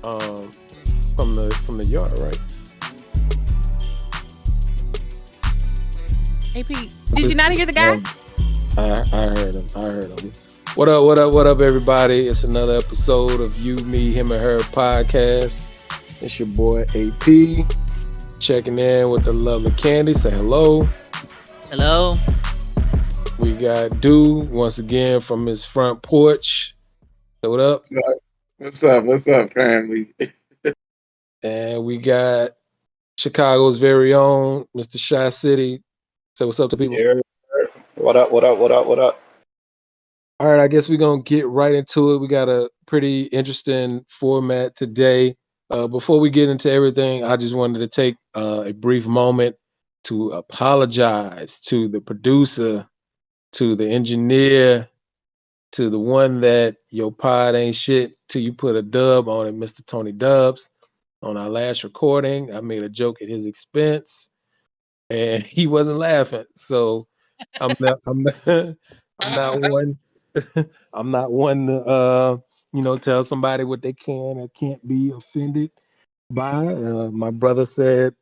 from the yard, right? AP, did you not hear the guy? I heard him. I heard him. What up? What up? What up, everybody? It's another episode of You, Me, Him, and Her podcast. It's your boy AP checking in with the lovely Candy. Say hello. Hello. We got Do once again from his front porch. Say what up? What's up? What's up, family? And we got Chicago's very own Mr. Shy City. Say what's up to people. Yeah. What up? What up? What up? What up? All right, I guess we're going to get right into it. We got a pretty interesting format today. Before we get into everything, I just wanted to take a brief moment to apologize to the producer, to the engineer, to the one that your pod ain't shit till you put a dub on it, Mr. Tony Dubs. On our last recording, I made a joke at his expense, and he wasn't laughing. So I'm not one. I'm not one to tell somebody what they can or can't be offended by. My brother said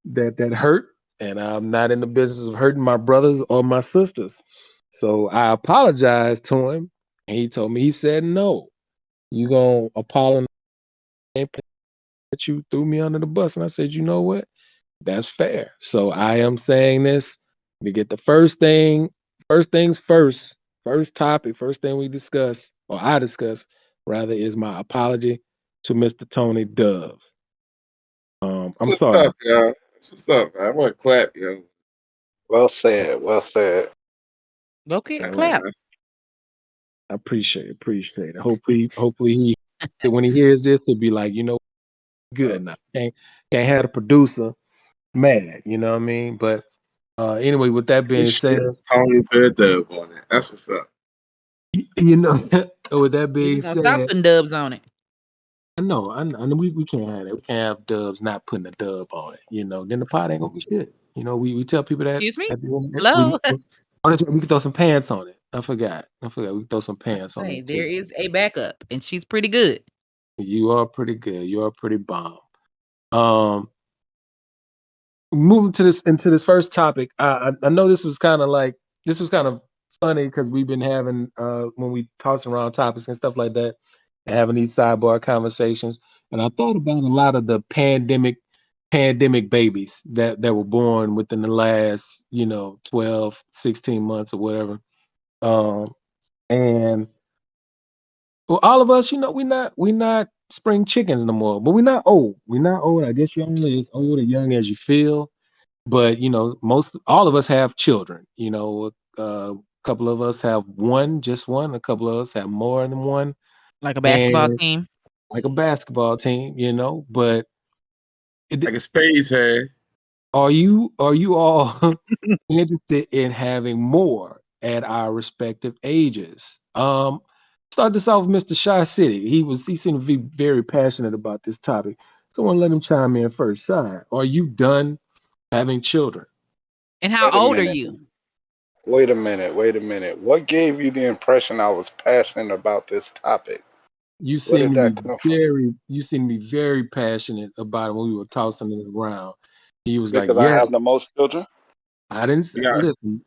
that hurt, and I'm not in the business of hurting my brothers or my sisters. So I apologized to him, and he told me, he said, no, you gonna apologize that you threw me under the bus. And I said, you know what? That's fair. So I am saying this to get the first things first. First topic, first thing we discuss, or I discuss, rather, is my apology to Mr. Tony Dove. I'm What's sorry. up, y'all? What's up, man? I want to clap, yo. Well said. Well said. Okay, clap. I appreciate it. Hopefully he when he hears this, he'll be like, you know, good now. Can't have the producer mad, you know what I mean? But anyway, with that being said, Tony put a dub on it. That's what's up. you know, with that being You said, stop putting dubs on it. I know we can't have that. We can't have Dubs not putting a dub on it. You know, then the pot ain't gonna be shit. You know, we tell people that. Excuse me? We Hello. can throw some pants on it. I forgot. We can throw some pants on it. There is a backup, and she's pretty good. You are pretty good. You are pretty bomb. Moving into this first topic, I know this was kind of funny because we've been having when we tossing around topics and stuff like that, and having these sidebar conversations. And I thought about a lot of the pandemic babies that were born within the last 12, 16 months or whatever. And well, all of us, we're not spring chickens no more, but we're not old. I guess you're only as old or young as you feel. But all of us have children. A couple of us have just one. A couple of us have more than one. Like a basketball team. Like a basketball team, But like a spades head. Are you all interested in having more at our respective ages? Start this off with Mr. Shy City. He seemed to be very passionate about this topic. So I want to let him chime in first. Shy, are you done having children? And how old are you? Wait a minute. What gave you the impression I was passionate about this topic? You seem to be very passionate about it when we were tossing it around. He was because like, I have the most children? I didn't say listen.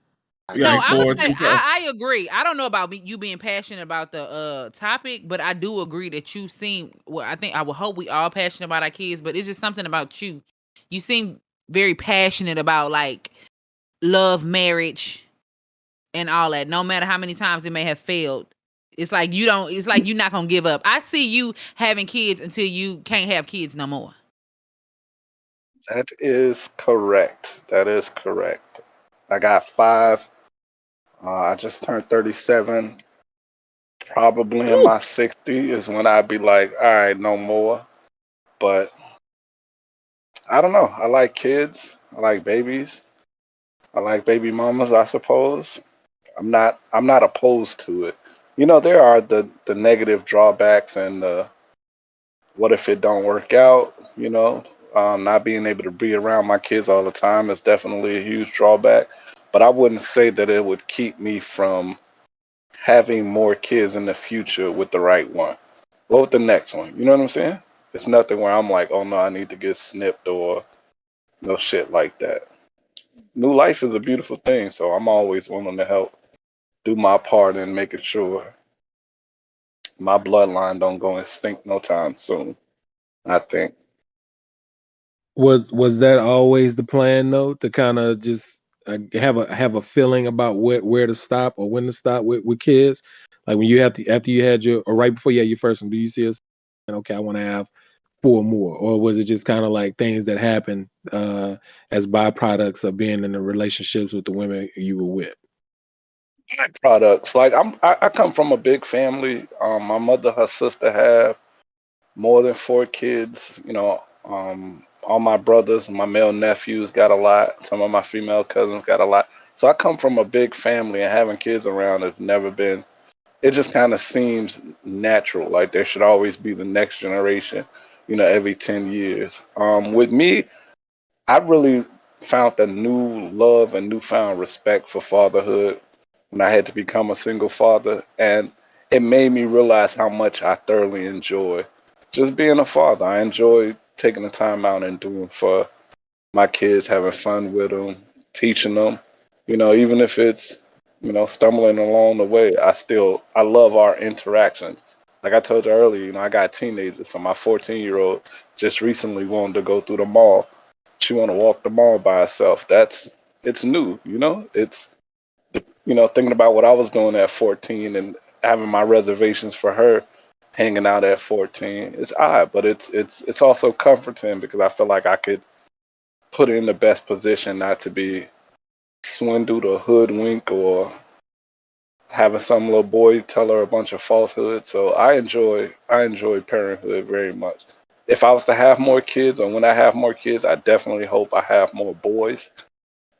No, I agree. I don't know about you being passionate about the topic, but I do agree that you seem. Well, I would hope we all passionate about our kids, but it's just something about you. You seem very passionate about like love, marriage, and all that. No matter how many times it may have failed, it's like you don't. It's like you're not gonna give up. I see you having kids until you can't have kids no more. That is correct. I got 5. I just turned 37. Probably in my 60s is when I'd be like, all right, no more. But I don't know. I like kids. I like babies. I like baby mamas, I suppose. I'm not opposed to it. There are the negative drawbacks and what if it don't work out, not being able to be around my kids all the time is definitely a huge drawback. But I wouldn't say that it would keep me from having more kids in the future with the right one. What with the next one? You know what I'm saying? It's nothing where I'm like, oh no, I need to get snipped or no shit like that. New life is a beautiful thing, so I'm always willing to help do my part in making sure my bloodline don't go extinct no time soon. I think. Was that always the plan though, to kind of just have a feeling about where to stop or when to stop with kids? Like when you have to after you had your or right before you had your first one, do you see us saying, okay, I want to have four more, or was it just kind of like things that happen as byproducts of being in the relationships with the women you were with? Products like I come from a big family. My mother, her sister have more than four kids. All my brothers, my male nephews got a lot. Some of my female cousins got a lot. So I come from a big family, and having kids around has never been. It just kind of seems natural. Like there should always be the next generation. Every 10 years. With me, I really found a new love and newfound respect for fatherhood when I had to become a single father. And it made me realize how much I thoroughly enjoy just being a father. I enjoy taking the time out and doing for my kids, having fun with them, teaching them, even if it's, stumbling along the way, I love our interactions. Like I told you earlier, I got teenagers. So my 14-year-old just recently wanted to go through the mall. She want to walk the mall by herself. It's new, it's, thinking about what I was doing at 14 and having my reservations for her hanging out at 14. It's odd, but it's also comforting because I feel like I could put her in the best position not to be swindled or hoodwinked or having some little boy tell her a bunch of falsehoods. So I enjoy parenthood very much. If I was to have more kids, or when I have more kids, I definitely hope I have more boys.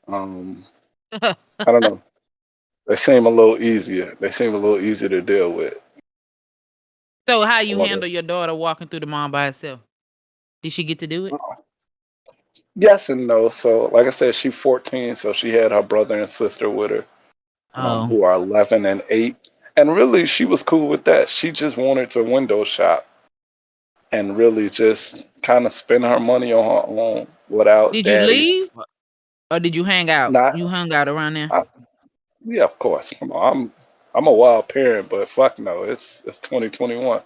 Um, I don't know. They seem a little easier. They seem a little easier to deal with. So how you handle your daughter walking through the mall by herself? Did she get to do it? Yes and no. So, like I said, she's 14, so she had her brother and sister with her, who are 11 and 8. And really, she was cool with that. She just wanted to window shop and really just kind of spend her money on her own without Did you daddy. leave or did you hang out? Not, You hung out around there? yeah, of course. Come on, I'm a wild parent, but fuck no, it's 2021.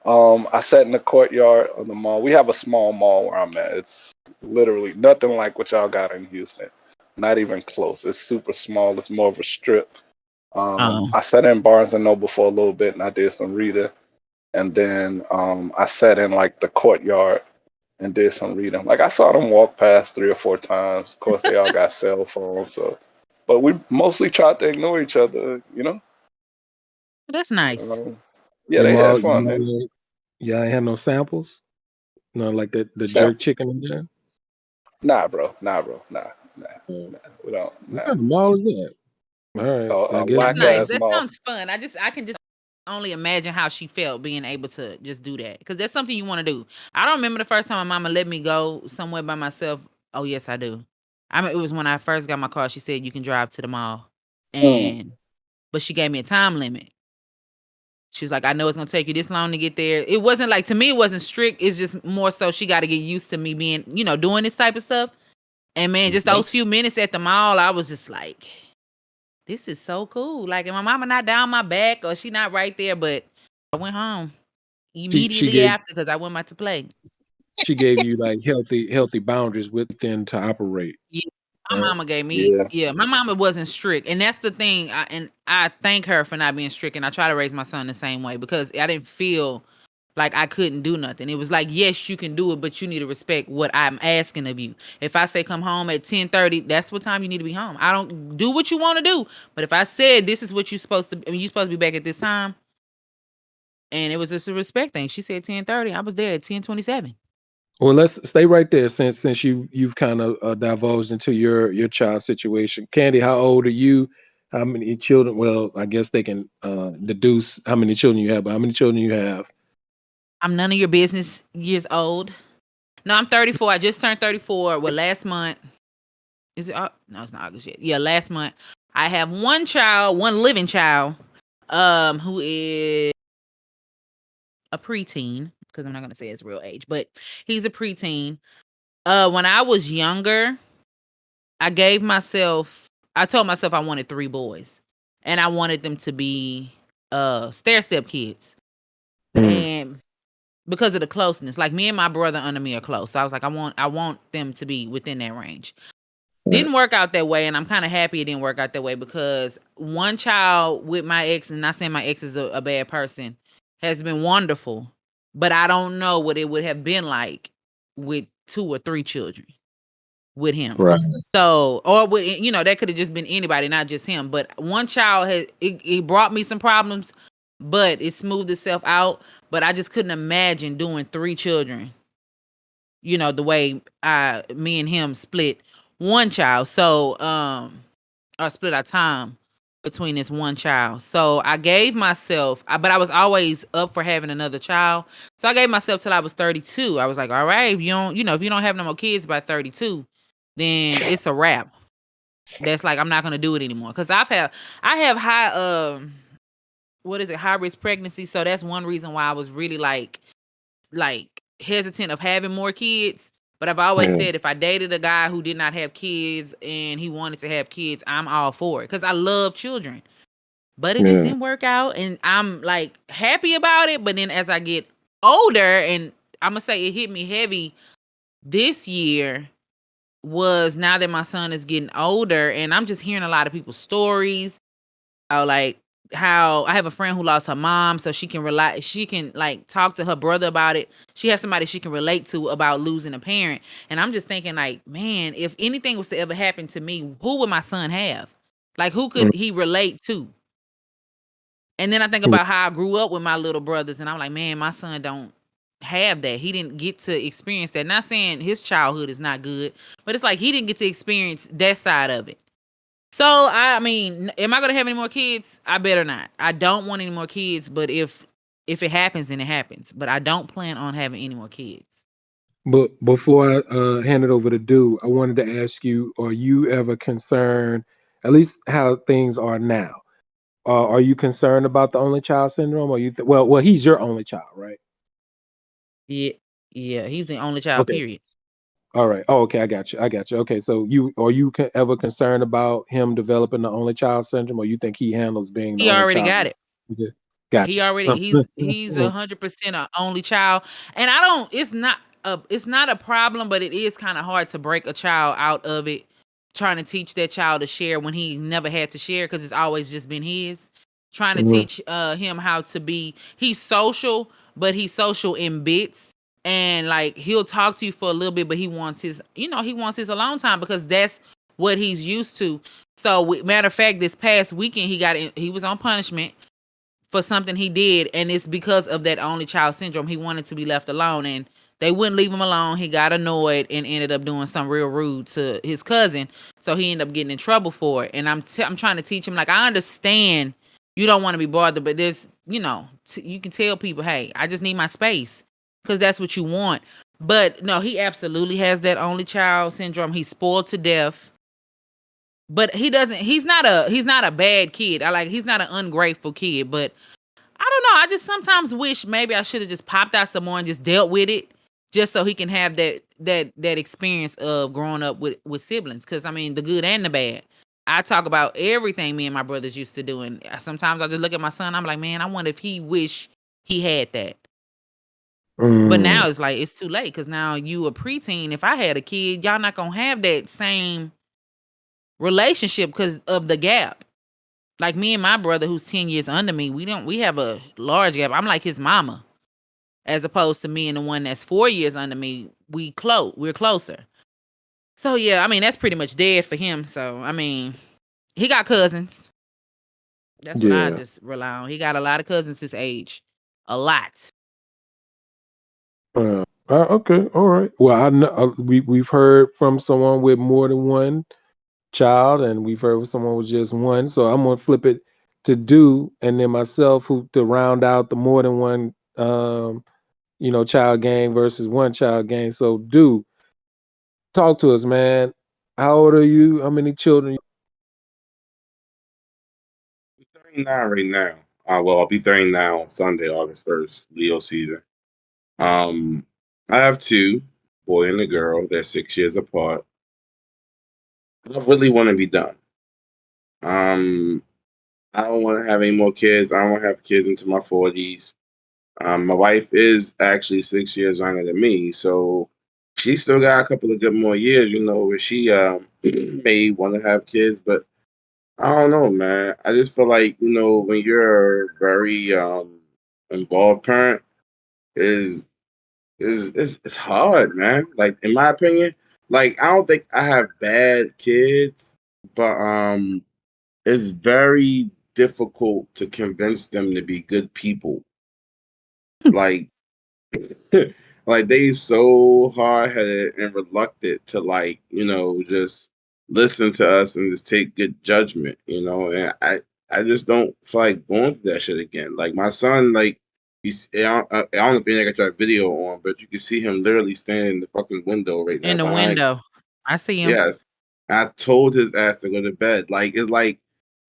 I sat in the courtyard of the mall. We have a small mall where I'm at. It's literally nothing like what y'all got in Houston. Not even close. It's super small. It's more of a strip. I sat in Barnes and Noble for a little bit and I did some reading. And then I sat in like the courtyard and did some reading. Like I saw them walk past 3 or 4 times. Of course, they all got cell phones. So, but we mostly tried to ignore each other. That's nice. Yeah, they had fun. Yeah, I had no samples. No, like the Sample. jerk chicken in there. Nah, bro. Nah. We don't. What Nah. kind of mall is that? All right, I guess That's nice. That mall. sounds fun. I can just only imagine how she felt being able to just do that because that's something you want to do. I don't remember the first time my mama let me go somewhere by myself. Oh yes, I do. I mean, it was when I first got my car. She said you can drive to the mall, but she gave me a time limit. She was like, I know it's gonna take you this long to get there. It wasn't like, to me, it wasn't strict. It's just more so she got to get used to me being, doing this type of stuff. And man, just those few minutes at the mall, I was just like, this is so cool. Like, and my mama not down my back or she not right there, but I went home immediately after because I went out to play. She gave you like healthy boundaries within to operate. Yeah, my mama gave me. Yeah, my mama wasn't strict, and that's the thing. I thank her for not being strict, and I try to raise my son the same way because I didn't feel like I couldn't do nothing. It was like, yes, you can do it, but you need to respect what I'm asking of you. If I say come home at 10:30, that's what time you need to be home. I don't do what you want to do, but if I said this is what you're supposed to, you're supposed to be back at this time, and it was just a respect thing. She said 10:30, I was there at 10:27. Well, let's stay right there since you've kind of divulged into your child situation. Candy, how old are you? How many children? Well, I guess they can deduce how many children you have, but how many children you have? I'm none of your business years old. No, I'm 34. I just turned 34. Well, last month. Is it? No, it's not August yet. Yeah, last month. I have one child, one living child, who is a preteen. because I'm not gonna say his real age, but he's a preteen. When I was younger, I told myself I wanted 3 boys, and I wanted them to be stair-step kids. And because of the closeness, like me and my brother under me are close, so I was like, I want them to be within that range. Didn't work out that way, and I'm kind of happy it didn't work out that way, because one child with my ex, and not saying my ex is a bad person, has been wonderful, but I don't know what it would have been like with 2 or 3 children with him. Right. So, or with, that could have just been anybody, not just him. But one child it brought me some problems, but it smoothed itself out. But I just couldn't imagine doing 3 children, the way me and him split one child. So, or split our time between this one child. So I gave myself, but I was always up for having another child. So I gave myself till I was 32. I was like, all right, if you don't have no more kids by 32, then it's a wrap. That's like, I'm not gonna do it anymore. Cause I have high high risk pregnancy. So that's one reason why I was really like hesitant of having more kids. But I've always said, if I dated a guy who did not have kids and he wanted to have kids, I'm all for it, because I love children. But it just didn't work out, and I'm like happy about it. But then as I get older, and I'm gonna say it hit me heavy this year, was now that my son is getting older, and I'm just hearing a lot of people's stories. Like how I have a friend who lost her mom, so she can like talk to her brother about it. She has somebody she can relate to about losing a parent. And I'm just thinking, like, man, if anything was to ever happen to me, who would my son have? Like, who could he relate to? And then I think about how I grew up with my little brothers, and I'm like, man, my son don't have that. He didn't get to experience that. Not saying his childhood is not good, but it's like he didn't get to experience that side of it. So, I mean, am I going to have any more kids? I better not. I don't want any more kids, but if it happens, then it happens. But I don't plan on having any more kids. But before I hand it over to Do, I wanted to ask you: are you ever concerned, at least how things are now? Are you concerned about the only child syndrome, or well, he's your only child, right? Yeah, he's the only child. Okay. Period. All right. Oh, okay. I got you. Okay. So are you ever concerned about him developing the only child syndrome, or you think he handles being the He only already child? got it. Okay. Gotcha. He's 100% an only child, and I don't. It's not a problem, but it is kind of hard to break a child out of it. Trying to teach that child to share when he never had to share, because it's always just been his. Trying to teach him how to be. He's social, but he's social in bits. And like, he'll talk to you for a little bit, but he wants his alone time, because that's what he's used to. So, matter of fact, this past weekend he was on punishment for something he did, and it's because of that only child syndrome. He wanted to be left alone, and they wouldn't leave him alone. He got annoyed and ended up doing something real rude to his cousin. So he ended up getting in trouble for it. And I'm trying to teach him, like, I understand you don't want to be bothered, but there's, you can tell people, hey, I just need my space, because that's what you want. But no, he absolutely has that only child syndrome. He's spoiled to death. But he's not a bad kid. He's not an ungrateful kid, but I don't know. I just sometimes wish maybe I should have just popped out some more and just dealt with it, just so he can have that experience of growing up with siblings. Because I mean, the good and the bad. I talk about everything me and my brothers used to do, and sometimes I just look at my son. I'm like, man, I wonder if he wish he had that. But now it's like it's too late, because now you a preteen. If I had a kid, y'all not gonna have that same relationship because of the gap. Like me and my brother, who's 10 years under me, we have a large gap. I'm like his mama, as opposed to me and the one that's 4 years under me. We're closer. So yeah, I mean, that's pretty much dead for him. So I mean, he got cousins. That's what I Yeah. just rely on. He got a lot of cousins his age, a lot. Okay. All right. Well, I know we've heard from someone with more than one child, and we've heard from someone with just one. So I'm gonna flip it to Do, and then myself, who to round out the more than one, child gang versus one child gang. So Do, talk to us, man. How old are you? How many children? I'm 39 right now. Well, I'll be 39 on Sunday, August 1st, Leo season. I have two, boy and a girl. They're 6 years apart. I really want to be done. I don't want to have any more kids. I don't want to have kids into my 40s. My wife is actually 6 years younger than me, so she still got a couple of good more years, where she may want to have kids, but I don't know, man. I just feel like, when you're a very involved parent, is it's hard, man. Like in my opinion, like I don't think I have bad kids, but it's very difficult to convince them to be good people. Like like they so hard headed and reluctant to just listen to us and just take good judgment, and I just don't feel like going through that shit again. Like my son, like I don't know if I got your video on, but you can see him literally standing in the fucking window right now In the behind me. window. I see him. Yes. I told his ass to go to bed. Like it's like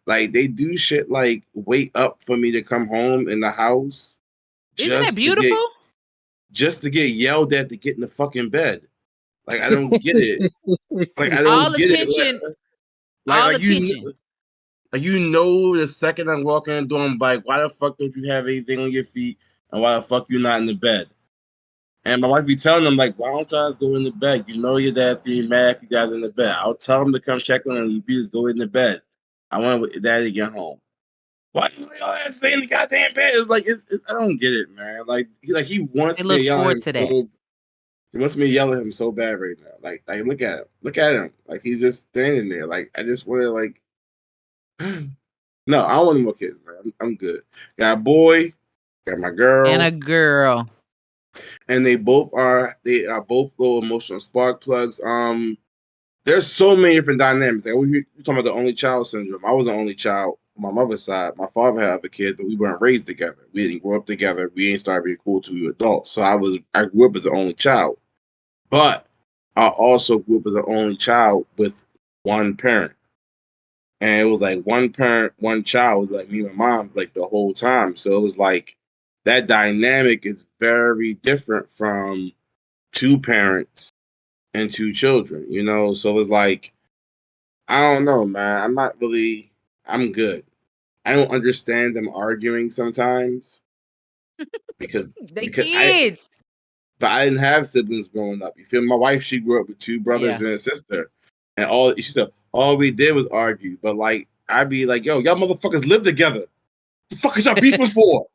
they do shit like wait up for me to come home in the house Isn't that just to get beautiful? just to get yelled at to get in the fucking bed. Like I don't get it. Like I don't All get it. attention, Like all like you attention. like the second I'm walking in the door, I'm like, why the fuck don't you have anything on your feet? And why the fuck you not in the bed? And my wife be telling them like, why don't you guys go in the bed? You know your dad's gonna be mad if you guys in the bed. I'll tell him to come check on you. You just go in the bed. I want daddy to get home. Why you all that stay in the goddamn bed? It's like it's I don't get it, man. He They wants me to look yell at forward him to that. so he wants me to yell at him so bad right now. Like look at him. Look at him. Like he's just standing there. Like I just want to like no, I don't want any more kids, man. I'm good. Got a boy, got my And girl, a girl. and they are both little emotional spark plugs. There's so many different dynamics. Like we talking about the only child syndrome. I was the only child on my mother's side. My father had other kids, but we weren't raised together. We didn't grow up together. We ain't started being cool till we were adults. So I grew up as the only child. But I also grew up as the only child with one parent. And it was like one parent, one child was like me and my mom's like the whole time. So it was like that dynamic is very different from two parents and two children, So it was like, I don't know, man. I'm good. I don't understand them arguing sometimes because They because I kids. but I didn't have siblings growing up. You feel me? My wife, she grew up with two brothers Yeah. and a sister. And she said all we did was argue. But like I'd be like, yo, y'all motherfuckers live together. The fuck is y'all beefing for?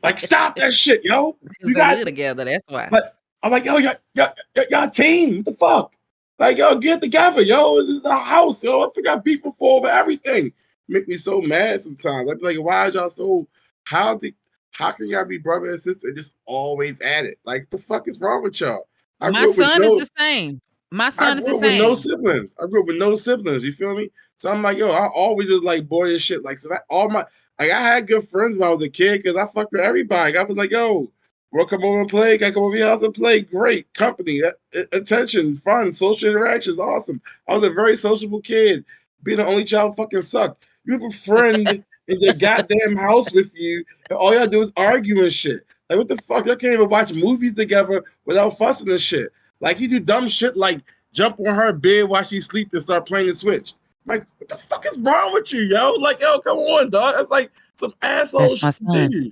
Like, stop that shit, yo. Because You they got live together. That's why. but I'm like, yo, y'all team. What the fuck? Like, yo, get together, yo. This is the house, yo. I forgot beefing for over everything. Make me so mad sometimes. I'd be like, why are y'all so how the how can y'all be brother and sister and just always at it? Like, the fuck is wrong with y'all? I My grew up with son is no the same. My I son is the grew up with no same. siblings. I grew up with no siblings. You feel me? So I'm like, yo, I always was like boy and shit. Like, so that all my like I had good friends when I was a kid because I fucked with everybody. I was like, yo, we'll come over and play. Can I come over your house and play? Great company, attention, fun, social interactions, awesome. I was a very sociable kid. Being the only child fucking sucked. You have a friend in your goddamn house with you, and all y'all do is argue and shit. Like, what the fuck? Y'all can't even watch movies together without fussing and shit. Like you do dumb shit like jump on her bed while she sleeps and start playing the Switch. I'm like, what the fuck is wrong with you, yo? Like, yo, come on, dog. That's like some asshole That's shit my to son. do.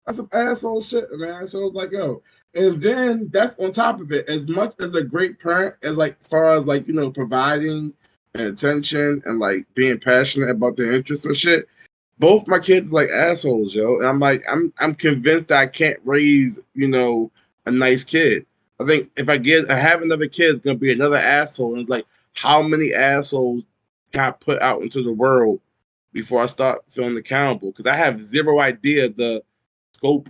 That's some asshole shit, man. So it's like, yo. And then that's on top of it. As much as a great parent, as like far as like, providing and attention and like being passionate about their interests and shit, both my kids are like assholes, yo. And I'm like, I'm convinced that I can't raise, a nice kid. I think if I have another kid, it's gonna be another asshole. And it's like, how many assholes got put out into the world before I start feeling accountable? Because I have zero idea the scope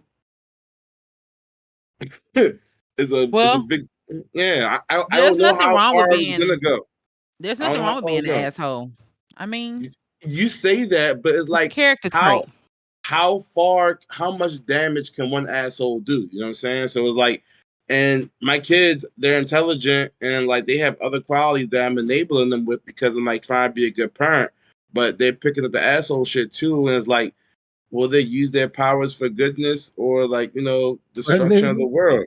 is a Well, big I there's don't know nothing how wrong with far it's gonna being go. there's I don't nothing know wrong how with far being it's an going. asshole. I mean, You say that, but it's it's a like character how trait. how much damage can one asshole do? You know what I'm saying? So it's like, and my kids, they're intelligent and like they have other qualities that I'm enabling them with because I'm like trying to be a good parent, but they're picking up the asshole shit too. And it's like, will they use their powers for goodness or like destruction of the world?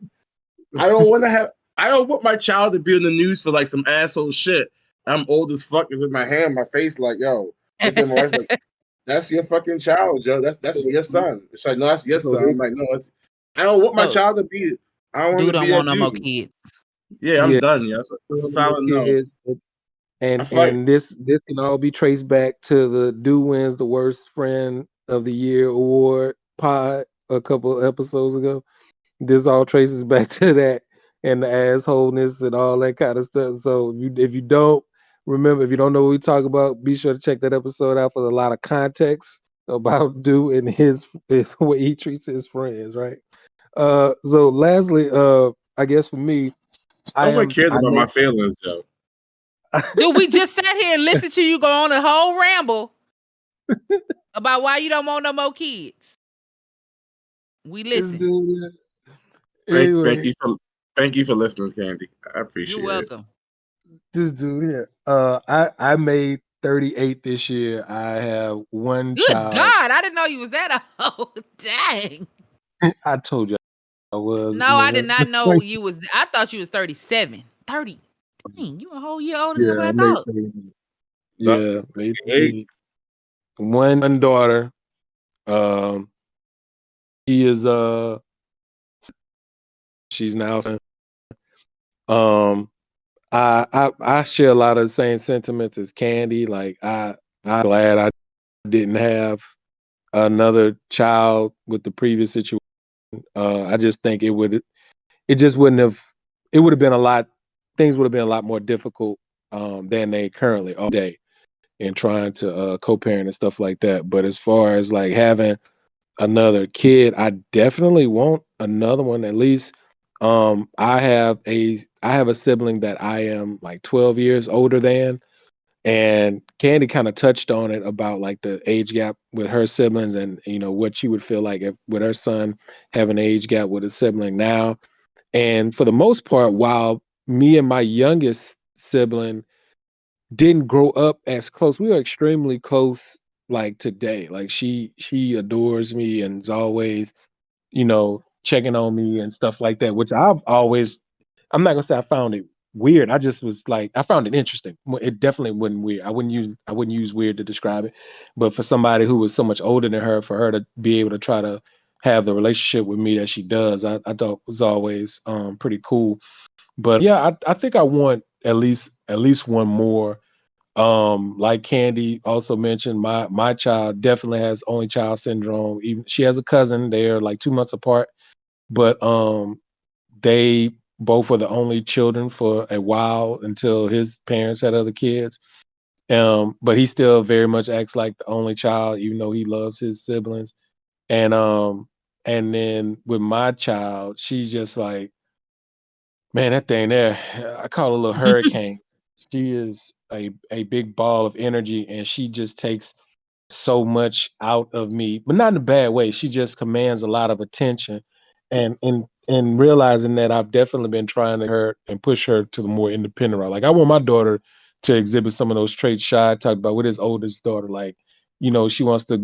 I don't want my child to be in the news for like some asshole shit. I'm old as fuck with my hand on my face, like, yo. Look at my wife, like, that's your fucking child, Joe. That's your son. It's like, no, that's your son. I'm like, no, I don't want my child to be. I don't want Dude to don't be want that no more dude. kids. Yeah, I'm done. Yeah, that's a solid no. I fight. And this can all be traced back to the Do Wins the Worst Friend of the Year award pod a couple episodes ago. This all traces back to that and the assholeness and all that kind of stuff. So if you don't remember, if you don't know what we talk about, be sure to check that episode out for a lot of context about Do and his way he treats his friends, right? So lastly, I guess for me, Nobody cares about my feelings, Joe. Dude, we just sat here and listened to you go on a whole ramble about why you don't want no more kids. We listen. Anyway, thank you for listening, Candy. I appreciate it. You're welcome. This dude here. I made 38 this year. I have one Good child. God, I didn't know you was that old. Dang. I told you I was. No, I did not know you was. I thought you was 37. 30. Dang, you a whole year older than what I thought. Yeah, maybe one daughter. He is she's now. I share a lot of the same sentiments as Candy. Like I'm glad I didn't have another child with the previous situation. I just think it would have been a lot, things would have been a lot more difficult than they currently are today in trying to co-parent and stuff like that. But as far as like having another kid, I definitely want another one at least. I have a sibling that I am like 12 years older than, and Candy kind of touched on it about like the age gap with her siblings and what she would feel like if with her son having an age gap with a sibling now. And for the most part, while me and my youngest sibling didn't grow up as close, we were extremely close like today. Like she adores me and is always, checking on me and stuff like that, which I'm not gonna say I found it weird. I just was like, I found it interesting. It definitely wasn't weird. I wouldn't use weird to describe it. But for somebody who was so much older than her, for her to be able to try to have the relationship with me that she does, I thought was always pretty cool. But yeah, I think I want at least one more. Like Candy also mentioned, my child definitely has only child syndrome. Even she has a cousin, they're like 2 months apart, but they both were the only children for a while until his parents had other kids. But he still very much acts like the only child, even though he loves his siblings. And then with my child, she's just like, man, that thing there, I call it a little hurricane. She is a big ball of energy, and she just takes so much out of me, but not in a bad way. She just commands a lot of attention, and realizing that I've definitely been trying to her and push her to the more independent route. Like I want my daughter to exhibit some of those traits Shy talked about with his oldest daughter. Like, she wants to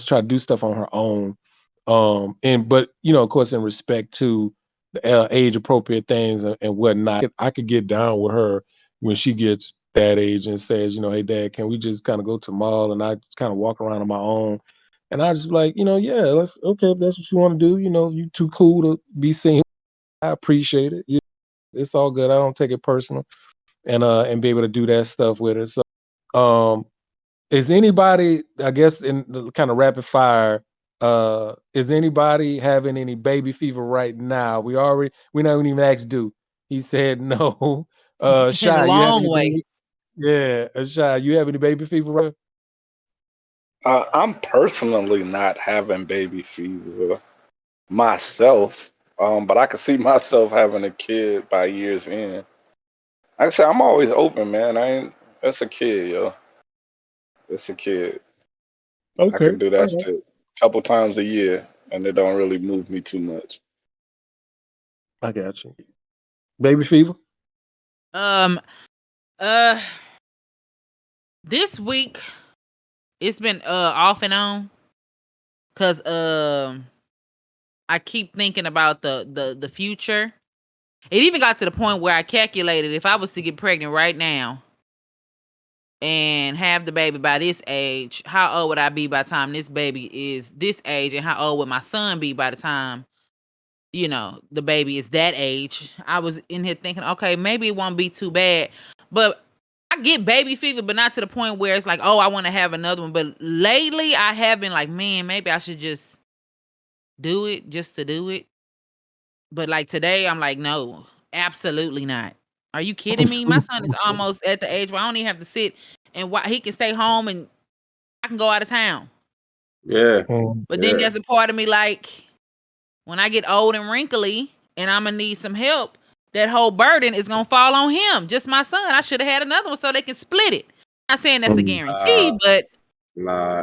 try to do stuff on her own. But of course, in respect to the age appropriate things and whatnot, I could get down with her when she gets that age and says, hey, Dad, can we just kind of go to the mall and I just kind of walk around on my own? And I just like, yeah, let's okay if that's what you want to do. If you too cool to be seen, I appreciate it. It's all good. I don't take it personal, and be able to do that stuff with her. So, is anybody, I guess, in the kind of rapid fire? Is anybody having any baby fever right now? We not even asked Do. He said no. In a Shy, you have long any way. baby? Yeah, Shy, you have any baby fever right? I'm personally not having baby fever myself, but I could see myself having a kid by year's end. Like I said, I'm always open, man. That's a kid, yo. It's a kid. I Okay. can do that shit a couple times a year, and it don't really move me too much. I got you. Baby fever? Um, this week it's been off and on. Cause I keep thinking about the future. It even got to the point where I calculated if I was to get pregnant right now and have the baby by this age, how old would I be by the time this baby is this age, and how old would my son be by the time, the baby is that age? I was in here thinking, okay, maybe it won't be too bad. But I get baby fever, but not to the point where it's like, oh, I want to have another one. But lately I have been like, man, maybe I should just do it just to do it. But like today, I'm like, no, absolutely not. Are you kidding me? My son is almost at the age where I don't even have to sit and he can stay home and I can go out of town. Yeah. But then there's a part of me like, when I get old and wrinkly and I'm gonna need some help, that whole burden is gonna fall on him. Just my son. I should have had another one so they can split it. I'm not saying that's a guarantee, but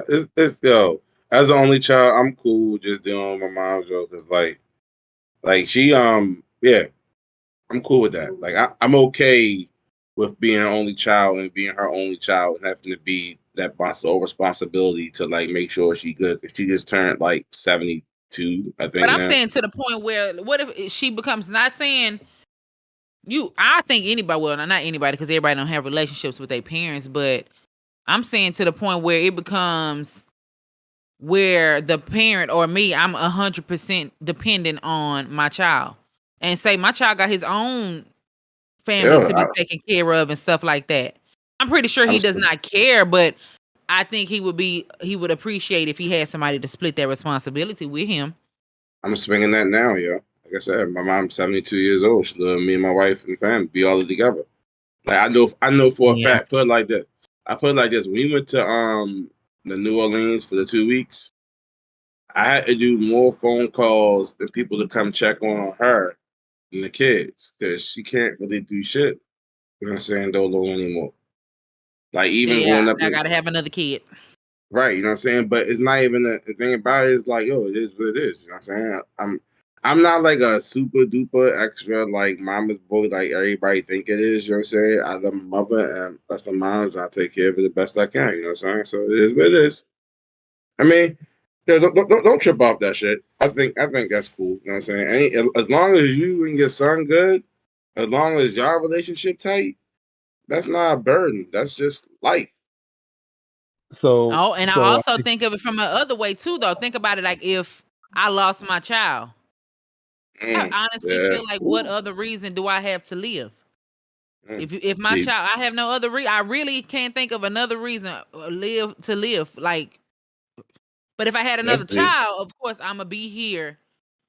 it's as the only child, I'm cool just dealing with my mom's joke. Cause like she yeah, I'm cool with that. Like I'm okay with being an only child and being her only child and having to be that sole responsibility to like make sure she good. She just turned like 72, I think. But I'm now. saying to the point where, what if she becomes, not saying I think anybody, well, not anybody, because everybody don't have relationships with their parents, but I'm saying to the point where it becomes where the parent or me, I'm 100% dependent on my child, and say my child got his own family to be taken care of and stuff like that. I'm pretty sure he does not care, but I think he would appreciate if he had somebody to split that responsibility with him. I'm swinging that now, yo. Like I said, my mom's 72 years old. She live with me and my wife and family, be all together. Like I know for a fact, put it like this. I put it like this. When we went to the New Orleans for the 2 weeks, I had to do more phone calls than people to come check on her and the kids because she can't really do shit. You know what I'm saying? Dolo anymore. Like even going up. I gotta have another kid. Right, you know what I'm saying? But it's not even the thing about it is like, yo, it is what it is. You know what I'm saying? I'm not like a super duper extra like mama's boy like everybody think it is, you know what I'm saying? I love my mother and that's my mom's, I take care of it the best I can, you know what I'm saying? So it is what it is. I mean, yeah, don't trip off that shit. I think that's cool. You know what I'm saying? As long as you and your son good, as long as y'all relationship tight, that's not a burden. That's just life. And I also think of it from another way too, though. Think about it, like if I lost my child, I honestly feel like, what other reason do I have to live? If my child, I have no other I really can't think of another reason to live. Like, but if I had another child, of course I'm gonna be here.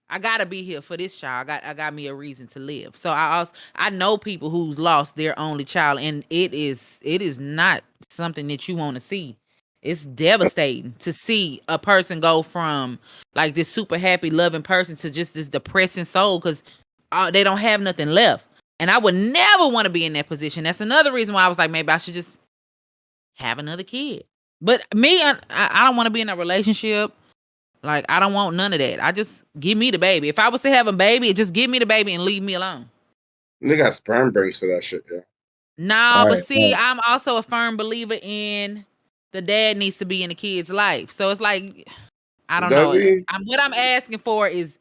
I gotta be here for this child. I got me a reason to live. So I know people who's lost their only child, and it is not something that you want to see. It's devastating to see a person go from like this super happy, loving person to just this depressing soul because they don't have nothing left. And I would never want to be in that position. That's another reason why I was like, maybe I should just have another kid. But me, I don't want to be in a relationship. Like, I don't want none of that. I just give me the baby. If I was to have a baby, just give me the baby and leave me alone. They got sperm banks for that shit, yeah. Nah, but see, I'm also a firm believer in the dad needs to be in the kid's life. So it's like, I don't know. What I'm asking for is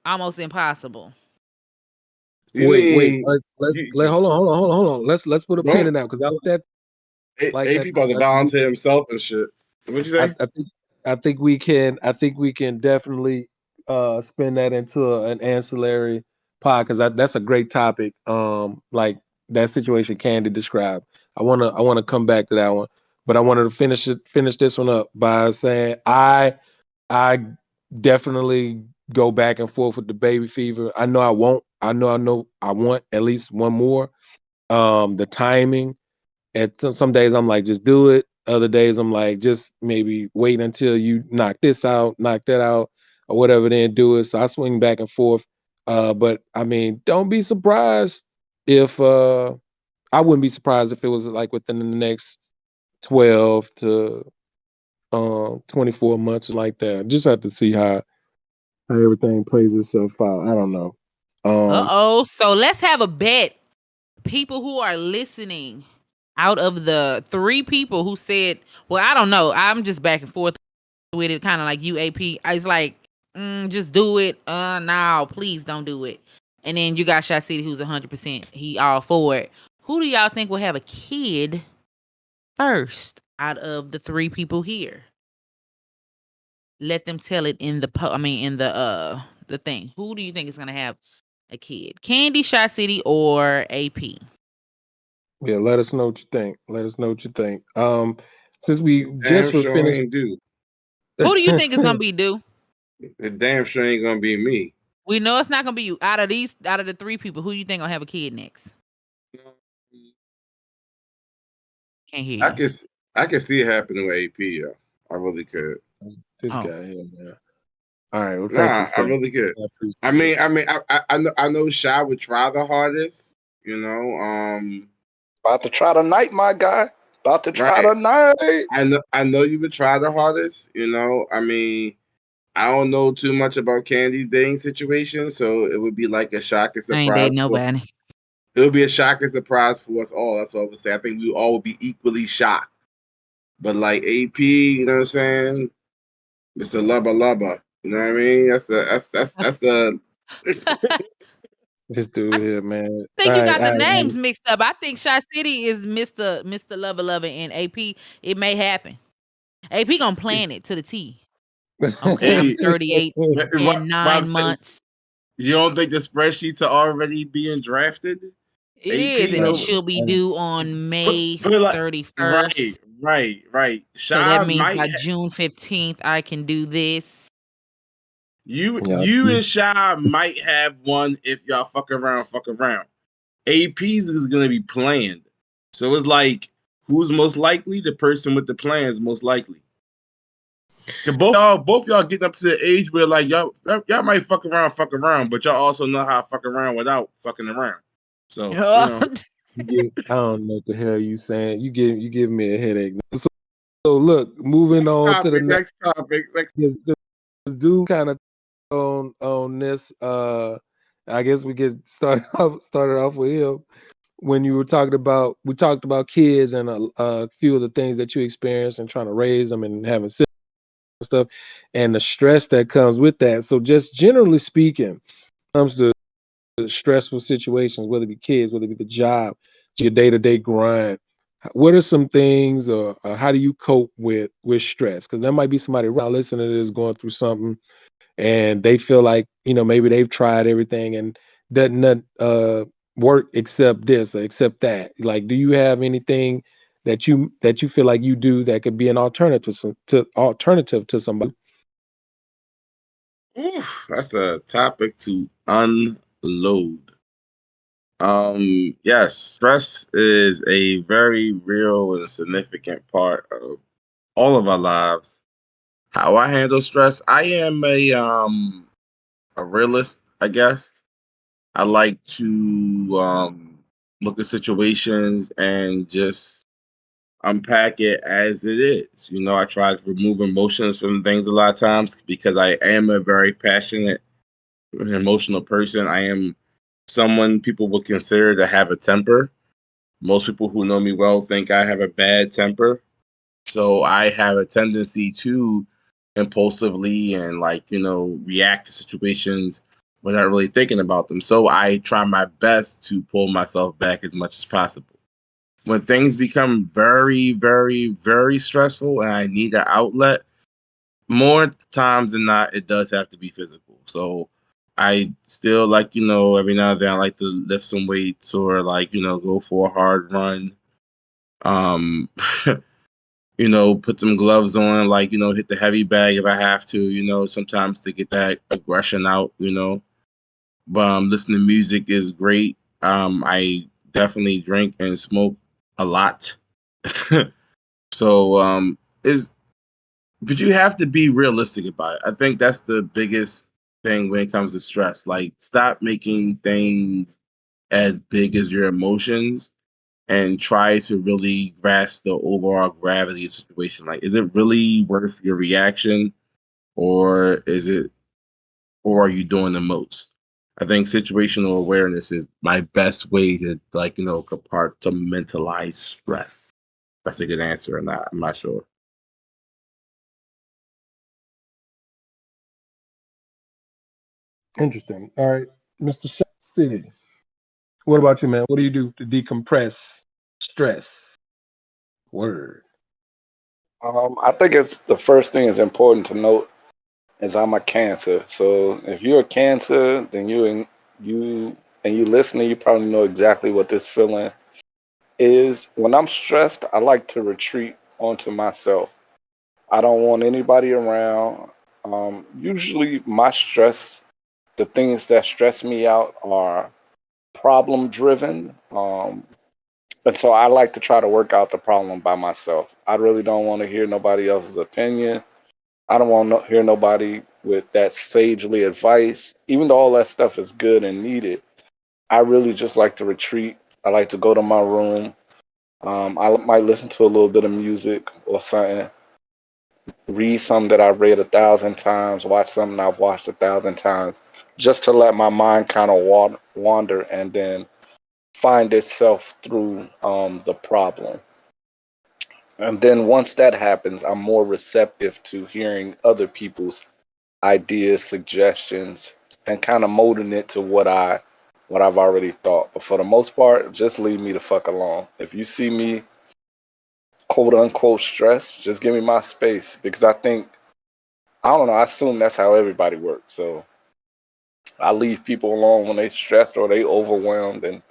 almost impossible. Wait. Hold on. Let's put a pin in that because I like that. Like AP about to volunteer himself and shit. What'd you say? I think we can definitely spin that into an ancillary pod because that's a great topic. Like that situation Candy described. I wanna come back to that one, but I wanted to finish this one up by saying I definitely go back and forth with the baby fever. I know I won't. I know I want at least one more. The timing. At some days I'm like, just do it. Other days I'm like, just maybe wait until you knock this out, knock that out, or whatever, then do it. So I swing back and forth. But I mean, don't be surprised if I wouldn't be surprised if it was like within the next 12 to 24 months like that. Just have to see how everything plays itself out. I don't know. So let's have a bet. People who are listening, out of the 3 people who said, well, I don't know, I'm just back and forth with it, kind of like UAP. It's like, just do it. No, please don't do it. And then you got Shot City, who's 100%. He all for it. Who do y'all think will have a kid first out of the three people here? Let them tell it in the thing. Who do you think is gonna have a kid? Candy, Shot City, or AP? Yeah, let us know what you think. Let us know what you think. Since we Damn just were sure finished. ain't do. Who do you think is gonna be due? It damn sure ain't gonna be me. We know it's not gonna be you. Out of the three people, who you think gonna have a kid next? Can't hear I you. can I can see it happening with AP. Yo. I really could. This Oh, guy here, man. All right. Well, thank you, Nah, I sir. really could. I appreciate it. I know Shy would try the hardest. About to try tonight, my guy. About to try Right. tonight. I know you would try the hardest. I don't know too much about Candy's dating situation, so it would be like a shocking I ain't dating surprise for us. nobody. It would be a shocking surprise for us all. That's what I would say. I think we all would be equally shocked. But like AP, you know what I'm saying? Mr. Lubba Lubba. You know what I mean? That's the This dude here, man. I All think you right. got the All right. names mixed up. I think Shot City is Mr. Lover and AP. It may happen. AP gonna plan it to the T. Okay, I'm hey, 38 in what I'm nine saying. months. You don't think the spreadsheets are already being drafted? It is, AP and it know, should be due on May but like 31st. right. So that Shy means might by June 15th, I can do this. Yeah. you and Shy might have one if y'all fuck around. AP's is gonna be planned, so it's like who's most likely? The person with the plans most likely. Both y'all getting up to the age where like y'all might fuck around, but y'all also know how to fuck around without fucking around. So I don't know what the hell you saying. You give me a headache. So look, moving on to the next topic. this dude kind of on this. I guess we get started off with him when you were we talked about kids and a few of the things that you experienced and trying to raise them and having stuff and the stress that comes with that. So just generally speaking, comes to stressful situations, whether it be kids, whether it be the job, your day-to-day grind. What are some things, or how do you cope with stress? Because there might be somebody around listening to this going through something, and they feel like maybe they've tried everything and doesn't work except this or except that. Like, do you have anything that you feel like you do that could be an alternative to somebody? That's a topic to unload. Yes, stress is a very real and significant part of all of our lives. How I handle stress, I am a realist, I guess. I like to look at situations and just unpack it as it is. I try to remove emotions from things a lot of times because I am a very passionate and emotional person. I am someone people would consider to have a temper. Most people who know me well think I have a bad temper. So I have a tendency to impulsively and react to situations without really thinking about them. So I try my best to pull myself back as much as possible. When things become very, very, very stressful and I need an outlet, more times than not, it does have to be physical. So I still every now and then I like to lift some weights or go for a hard run. Um, put some gloves on, hit the heavy bag if I have to, sometimes to get that aggression out. But listening to music is great. I definitely drink and smoke a lot. So is but you have to be realistic about it. I think that's the biggest thing when it comes to stress. Like, stop making things as big as your emotions and try to really grasp the overall gravity of the situation. Like, is it really worth your reaction, or or are you doing the most? I think situational awareness is my best way to compartmentalize stress. That's a good answer or not. I'm not sure. Interesting. All right, Mr. City. What about you, man? What do you do to decompress stress? Word. I think it's the first thing is important to note is I'm a Cancer. So if you're a Cancer, then you and you listening, you probably know exactly what this feeling is. When I'm stressed, I like to retreat onto myself. I don't want anybody around. Usually, my stress, the things that stress me out are problem driven. And so I like to try to work out the problem by myself. I really don't want to hear nobody else's opinion. I don't want to hear nobody with that sagely advice. Even though all that stuff is good and needed, I really just like to retreat. I like to go to my room. I might listen to a little bit of music or something, read something that I've read 1,000 times, watch something I've watched 1,000 times, just to let my mind kind of wander and then find itself through the problem. And then once that happens, I'm more receptive to hearing other people's ideas, suggestions, and kind of molding it to what I've already thought. But for the most part, just leave me the fuck alone. If you see me quote unquote stressed, just give me my space because I don't know, I assume that's how everybody works. So I leave people alone when they stressed or they overwhelmed, and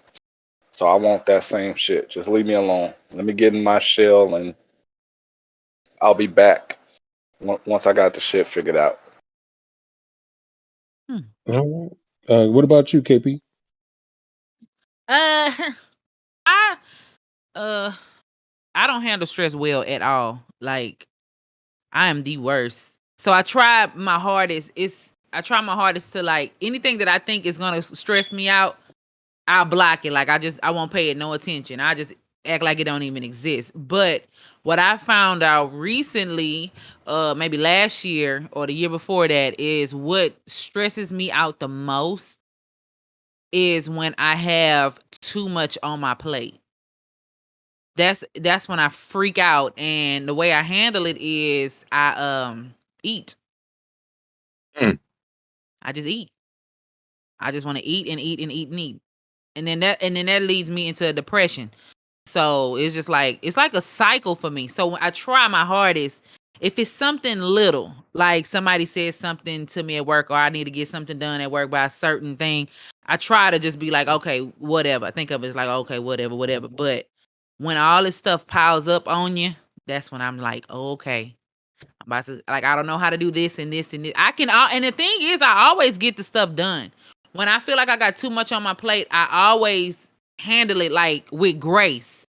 so I want that same shit. Just leave me alone. Let me get in my shell and I'll be back once I got the shit figured out. All right. What about you, KP? Uh, I uh, I don't handle stress well at all. Like I am the worst. So I try my hardest. I try my hardest to like anything that I think is gonna stress me out. I'll block it. Like I won't pay it no attention. I just act like it don't even exist. But what I found out recently, maybe last year or the year before that, is what stresses me out the most is when I have too much on my plate. That's when I freak out, and the way I handle it is I eat. Mm. I just eat. I just want to eat and eat and eat and eat. And then that leads me into a depression. So it's like a cycle for me. So I try my hardest. If it's something little, like somebody says something to me at work, or I need to get something done at work by a certain thing, I try to just be like, okay, whatever. I think of it as like, okay, whatever, whatever. But when all this stuff piles up on you, that's when I'm like, oh, okay, I'm about to, like, I don't know how to do this and this and this. And the thing is, I always get the stuff done. When I feel like I got too much on my plate, I always handle it like with grace.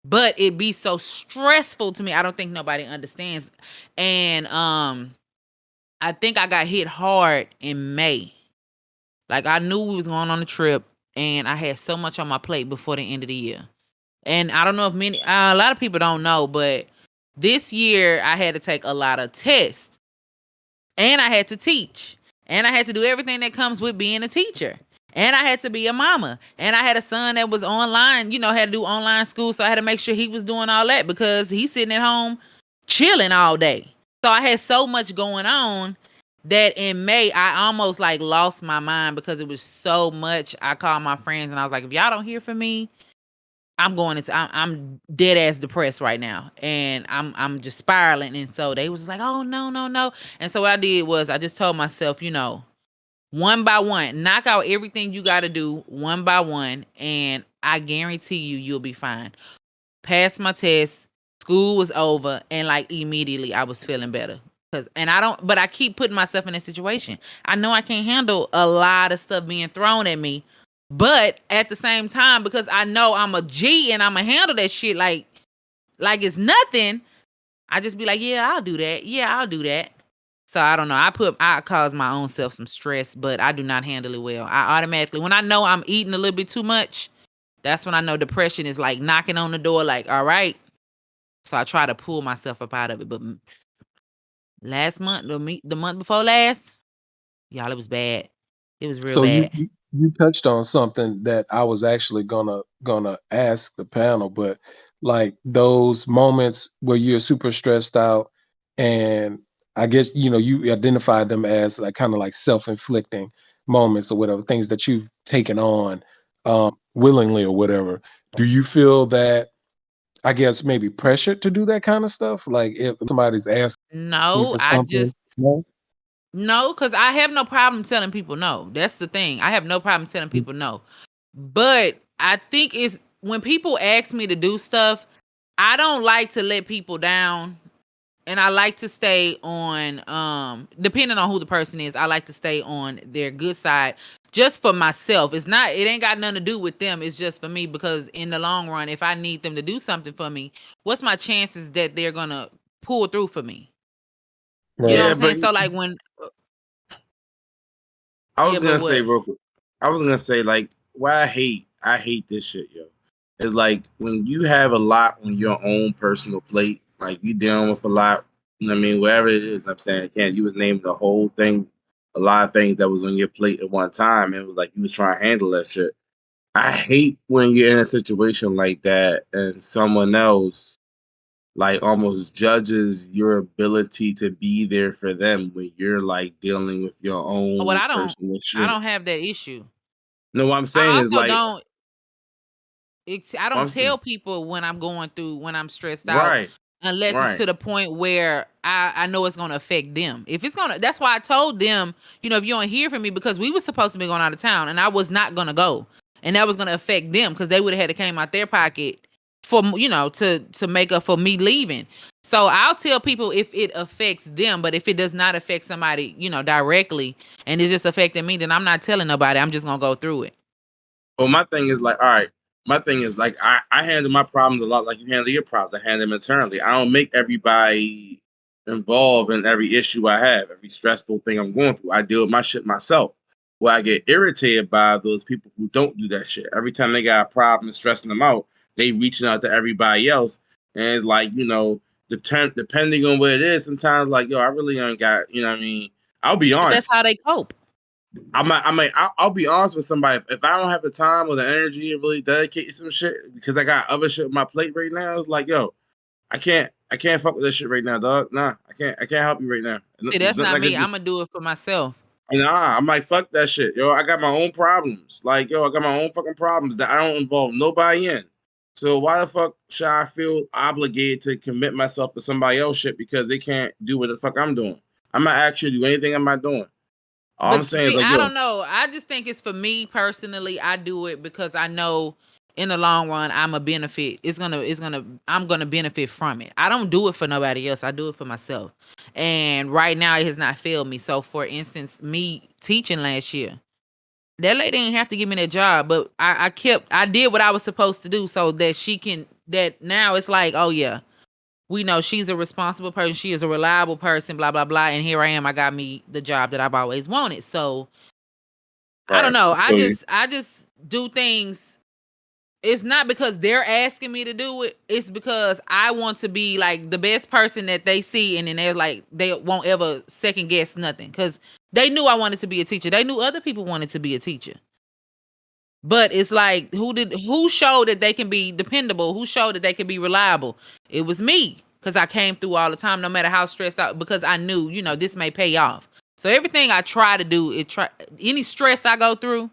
But it be so stressful to me. I don't think nobody understands. And I think I got hit hard in May. Like I knew we was going on a trip, and I had so much on my plate before the end of the year. And I don't know if a lot of people don't know, but this year I had to take a lot of tests, and I had to teach, and I had to do everything that comes with being a teacher. And I had to be a mama. And I had a son that was online, had to do online school. So I had to make sure he was doing all that because he's sitting at home chilling all day. So I had so much going on that in May, I almost like lost my mind because it was so much. I called my friends and I was like, if y'all don't hear from me, I'm dead ass depressed right now, and I'm just spiraling. And so they was like, oh no, no, no. And so what I did was I just told myself, one by one, knock out everything you got to do one by one, and I guarantee you'll be fine. Passed my test, school was over, and like immediately I was feeling better. But I keep putting myself in that situation. I know I can't handle a lot of stuff being thrown at me, but at the same time, because I know I'm a G and I'ma handle that shit like it's nothing, I just be like, yeah, I'll do that. Yeah, I'll do that. So I don't know. I cause my own self some stress, but I do not handle it well. I automatically, when I know I'm eating a little bit too much, that's when I know depression is like knocking on the door, like, all right. So I try to pull myself up out of it. But last month, the month before last, y'all, it was bad. It was real So you bad. you you touched on something that I was actually gonna ask the panel, but like those moments where you're super stressed out, and I guess you identify them as like kind of like self-inflicting. moments or whatever, things that you've taken on willingly or whatever. Do you feel that, I guess, maybe pressured to do that kind of stuff? Like if somebody's asking No, for I something? just No? no, because I have no problem telling people no. That's the thing. I have no problem telling people no. But I think it's when people ask me to do stuff, I don't like to let people down. And I like to stay on depending on who the person is, I like to stay on their good side just for myself. It ain't got nothing to do with them. It's just for me, because in the long run, if I need them to do something for me, what's my chances that they're gonna pull through for me? You know what Yeah, I'm but saying? So like when I yeah, was but gonna say what? real quick. I was gonna say like why I hate this shit, yo. Is like when you have a lot on your own personal plate, like you dealing with a lot, you know what I mean, whatever it is, I'm saying, can't you was naming the whole thing, a lot of things that was on your plate at one time, and it was like you was trying to handle that shit. I hate when you're in a situation like that and someone else like almost judges your ability to be there for them when you're like dealing with your Well, own personal I shit. don't have that issue. No, what I'm I saying is also like, don't I don't I'm saying, tell people when I'm stressed out, right, unless it's right. to the point where I know it's gonna affect them. If it's gonna, that's why I told them, if you don't hear from me, because we were supposed to be going out of town and I was not gonna go, and that was gonna affect them because they would have had to came out their pocket for to make up for me leaving. So I'll tell people if it affects them, but if it does not affect somebody, directly, and it's just affecting me, then I'm not telling nobody. I'm just gonna go through it. Well, my thing is like, all right. My thing is like, I handle my problems a lot like you handle your problems. I handle them internally. I don't make everybody involved in every issue I have, every stressful thing I'm going through. I deal with my shit myself. Where I get irritated by those people who don't do that shit. Every time they got a problem and stressing them out, they reaching out to everybody else. And it's like, depending on what it is, sometimes like, yo, I really ain't got, you know what I mean? I'll be But that's honest. how they cope. I'll be honest with somebody. If I don't have the time or the energy to really dedicate to some shit because I got other shit on my plate right now, it's like, yo, I can't fuck with this shit right now, dog. Nah, I can't help you right now. See, There's that's nothing not I can me. do. I'm gonna do it for myself. Nah, I'm like, fuck that shit, yo. I got my own problems. Like, yo, I got my own fucking problems that I don't involve nobody in. So why the fuck should I feel obligated to commit myself to somebody else shit because they can't do what the fuck I'm doing? I'm not actually do anything I'm not doing. All I'm But saying is see, like, I yo, don't know. I just think it's for me personally. I do it because I know in the long run I'm a benefit. I'm gonna benefit from it. I don't do it for nobody else. I do it for myself. And right now it has not failed me. So for instance, me teaching last year, that lady didn't have to give me that job, but I did what I was supposed to do so that that now it's like, oh yeah, we know she's a responsible person. She is a reliable person, blah, blah, blah. And here I am. I got me the job that I've always wanted. So I don't right, know. I feel you. I just do things. It's not because they're asking me to do it. It's because I want to be like the best person that they see. And then they're like, they won't ever second guess nothing. Cause they knew I wanted to be a teacher. They knew other people wanted to be a teacher. But it's like, who showed that they can be dependable? Who showed that they can be reliable? It was me, because I came through all the time, no matter how stressed out, because I knew, this may pay off. So everything I try to do, any stress I go through,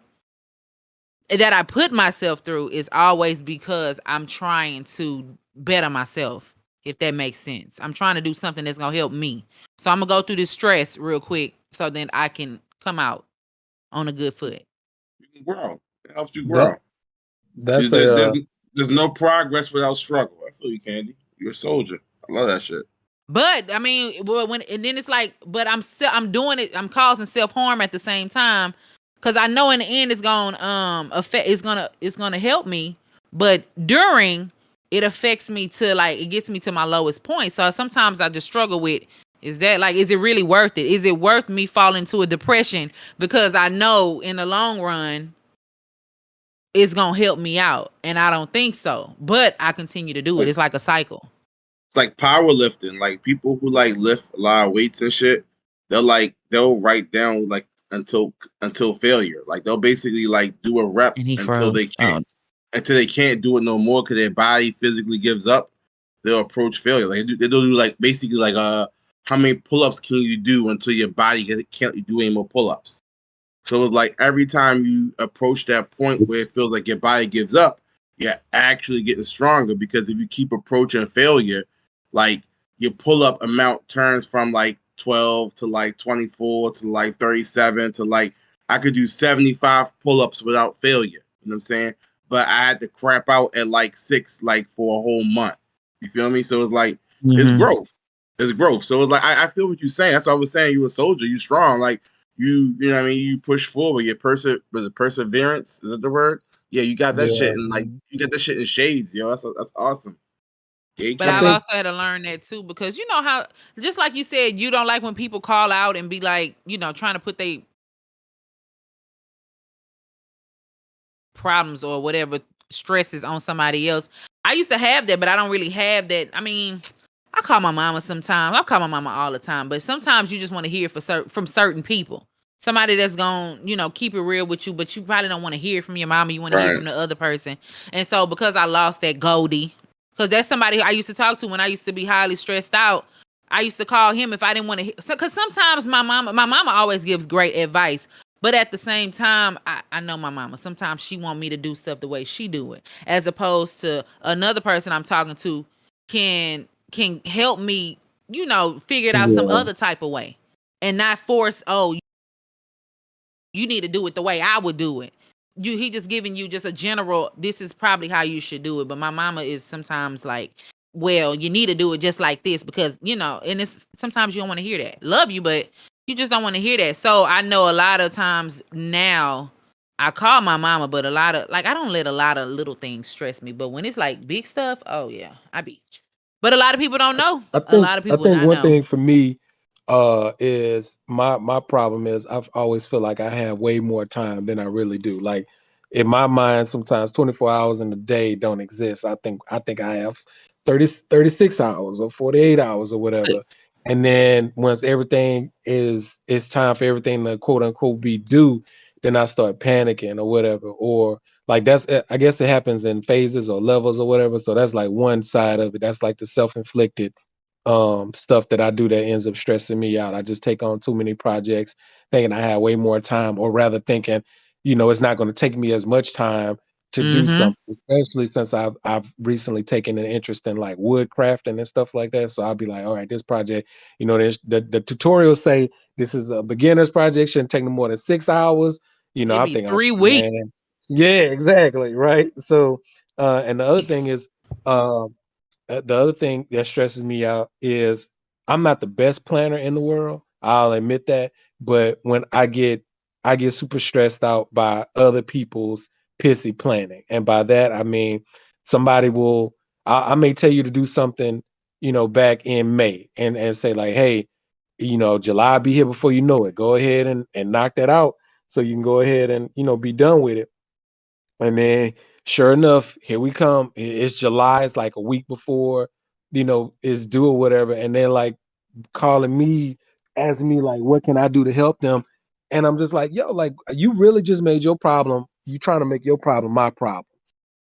that I put myself through, is always because I'm trying to better myself, if that makes sense. I'm trying to do something that's gonna help me. So I'm gonna go through this stress real quick so then I can come out on a good foot. You can grow. It helps you That grow. that's There- a There's there's no progress without struggle. I feel you, Candy. You're a soldier. I love that shit. But I mean, well, and then it's like, but I'm doing it. I'm causing self harm at the same time, because I know in the end it's gonna affect. It's gonna help me, but during it affects me to like it gets me to my lowest point. So sometimes I just struggle with, is it really worth it? Is it worth me falling into a depression because I know in the long run it's gonna help me out, and I don't think so. But I continue to do it. Like It's like a cycle. it's like powerlifting. Like people who like lift a lot of weights and shit, they'll write down like until failure. Like they'll basically like do a rep And he froze. Oh, until they can't do it no more because their body physically gives up. They'll approach failure. Like they'll do like basically like how many pull ups can you do until your body can't do any more pull ups? So it's like every time you approach that point where it feels like your body gives up, you're actually getting stronger, because if you keep approaching failure, like your pull-up amount turns from like 12 to like 24 to like 37 to like I could do 75 pull-ups without failure. You know what I'm saying? But I had to crap out at like 6 like for a whole month. You feel me? So it's like it's growth. It's growth. So it's like I feel what you're saying. That's what I was saying. You a soldier, you strong. Like you know what I mean, you push forward. Your perseverance, is that the word? Yeah, you got that shit Yeah. in like you got that shit in shades, yo. That's awesome. But I've also had to learn that too, because you know how, just like you said, you don't like when people call out and be like, you know, trying to put they problems or whatever stresses on somebody else. I used to have that, but I don't really have that. I mean, I call my mama sometimes. I call my mama all the time, but sometimes you just want to hear from certain people. Somebody that's gonna, you know, keep it real with you, but you probably don't want to hear from your mama. You want to hear from the other person. And so because I lost that Goldie, because that's somebody I used to talk to when I used to be highly stressed out. I used to call him if I didn't want to. Because sometimes my mama always gives great advice, but at the same time, I know my mama. Sometimes she want me to do stuff the way she do it, as opposed to another person I'm talking to can help me, you know, figure it out some other type of way, and not force. Oh, you need to do it the way I would do it. He just giving you just a general, this is probably how you should do it. But my mama is sometimes like, well, you need to do it just like this, because, you know, and it's sometimes you don't want to hear that. Love you, but you just don't want to hear that. So I know a lot of times now I call my mama, but a lot of, like, I don't let a lot of little things stress me. But when it's like big stuff, oh yeah, I be. But a lot of people don't know. A lot of I people think not one know. thing for me is my problem is I've always feel like I have way more time than I really do. Like in my mind, sometimes 24 hours in a day don't exist. I think I have 36 hours or 48 hours or whatever. And then once everything is it's time for everything to quote unquote be due, then I start panicking or whatever. Or like that's I guess it happens in phases or levels or whatever. So that's like one side of it. That's like the self-inflicted stuff that I do that ends up stressing me out. I just take on too many projects thinking I have way more time, or rather thinking, you know, it's not going to take me as much time to do Mm-hmm. something, especially since I've recently taken an interest in like wood crafting and stuff like that. So I'll be like, all right, this project, you know, the tutorials say this is a beginner's project, shouldn't take no more than 6 hours. You know, It'd I be think, 3 weeks. man, yeah, exactly, right. So, and the other thing is, the other thing that stresses me out is I'm not the best planner in the world. I'll admit that. But when I get super stressed out by other people's pissy planning. And by that I mean somebody will I may tell you to do something, you know, back in May and say like, hey, you know, July be here before you know it. Go ahead and knock that out so you can go ahead and, you know, be done with it. And then sure enough, here we come. It's July. It's like a week before, you know, it's due or whatever. And they're like calling me, asking me like, what can I do to help them? And I'm just like, yo, like you really just made your problem. You trying to make your problem my problem.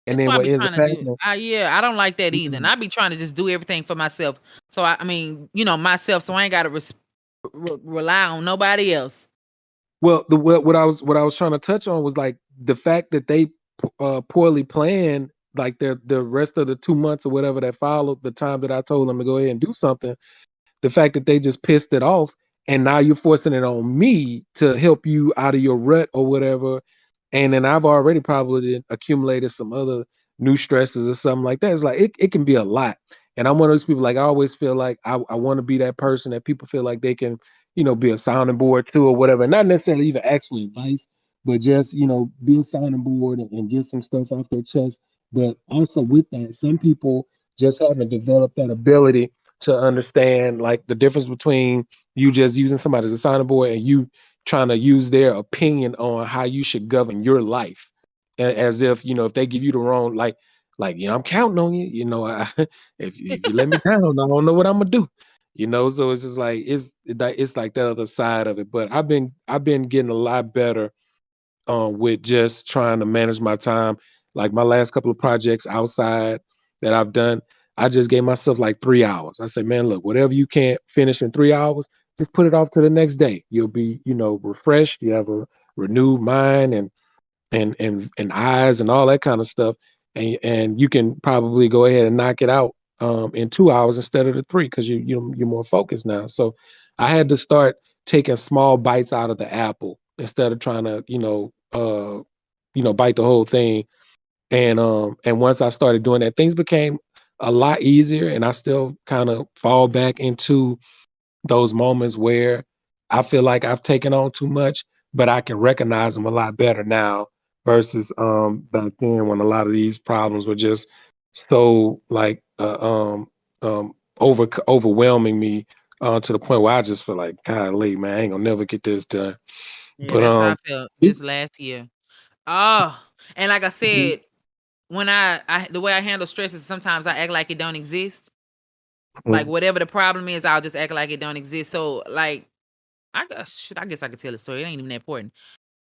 And That's then why I what be ends up trying to do. happening? Yeah, I don't like that either. And Mhm. I be trying to just do everything for myself. So I mean, you know, myself. So I ain't got to rely on nobody else. Well, what I was trying to touch on was like the fact that they poorly planned like the rest of the 2 months or whatever that followed the time that I told them to go ahead and do something. The fact that they just pissed it off and now you're forcing it on me to help you out of your rut or whatever. And then I've already probably accumulated some other new stresses or something like that. It's like it can be a lot. And I'm one of those people like I always feel like I want to be that person that people feel like they can, you know, be a sounding board to or whatever. Not necessarily even ask for advice, but just, you know, be a sounding board and get some stuff off their chest. But also with that, some people just haven't developed that ability to understand like the difference between you just using somebody as a sounding board and you trying to use their opinion on how you should govern your life. As if, you know, if they give you the wrong like, you know, I'm counting on you, you know, if you let me down, I don't know what I'm gonna do. You know, so it's just like it's like the other side of it. But I've been getting a lot better with just trying to manage my time. Like my last couple of projects outside that I've done, I just gave myself like 3 hours. I said, man, look, whatever you can't finish in 3 hours, just put it off to the next day. You'll be, you know, refreshed. You have renewed mind and eyes and all that kind of stuff. And you can probably go ahead and knock it out in 2 hours instead of the three because you're more focused now. So I had to start taking small bites out of the apple instead of trying to bite the whole thing. And once I started doing that, things became a lot easier. And I still kind of fall back into those moments where I feel like I've taken on too much, but I can recognize them a lot better now versus back then when a lot of these problems were just so like overwhelming me to the point where I just feel like, golly, man, I ain't gonna never get this done. Yeah, But that's how I felt it- this last year. Oh, and like I said, when I the way I handle stress is sometimes I act like it don't exist. Like whatever the problem is, I'll just act like it don't exist. So like I guess I could tell the story. It ain't even that important.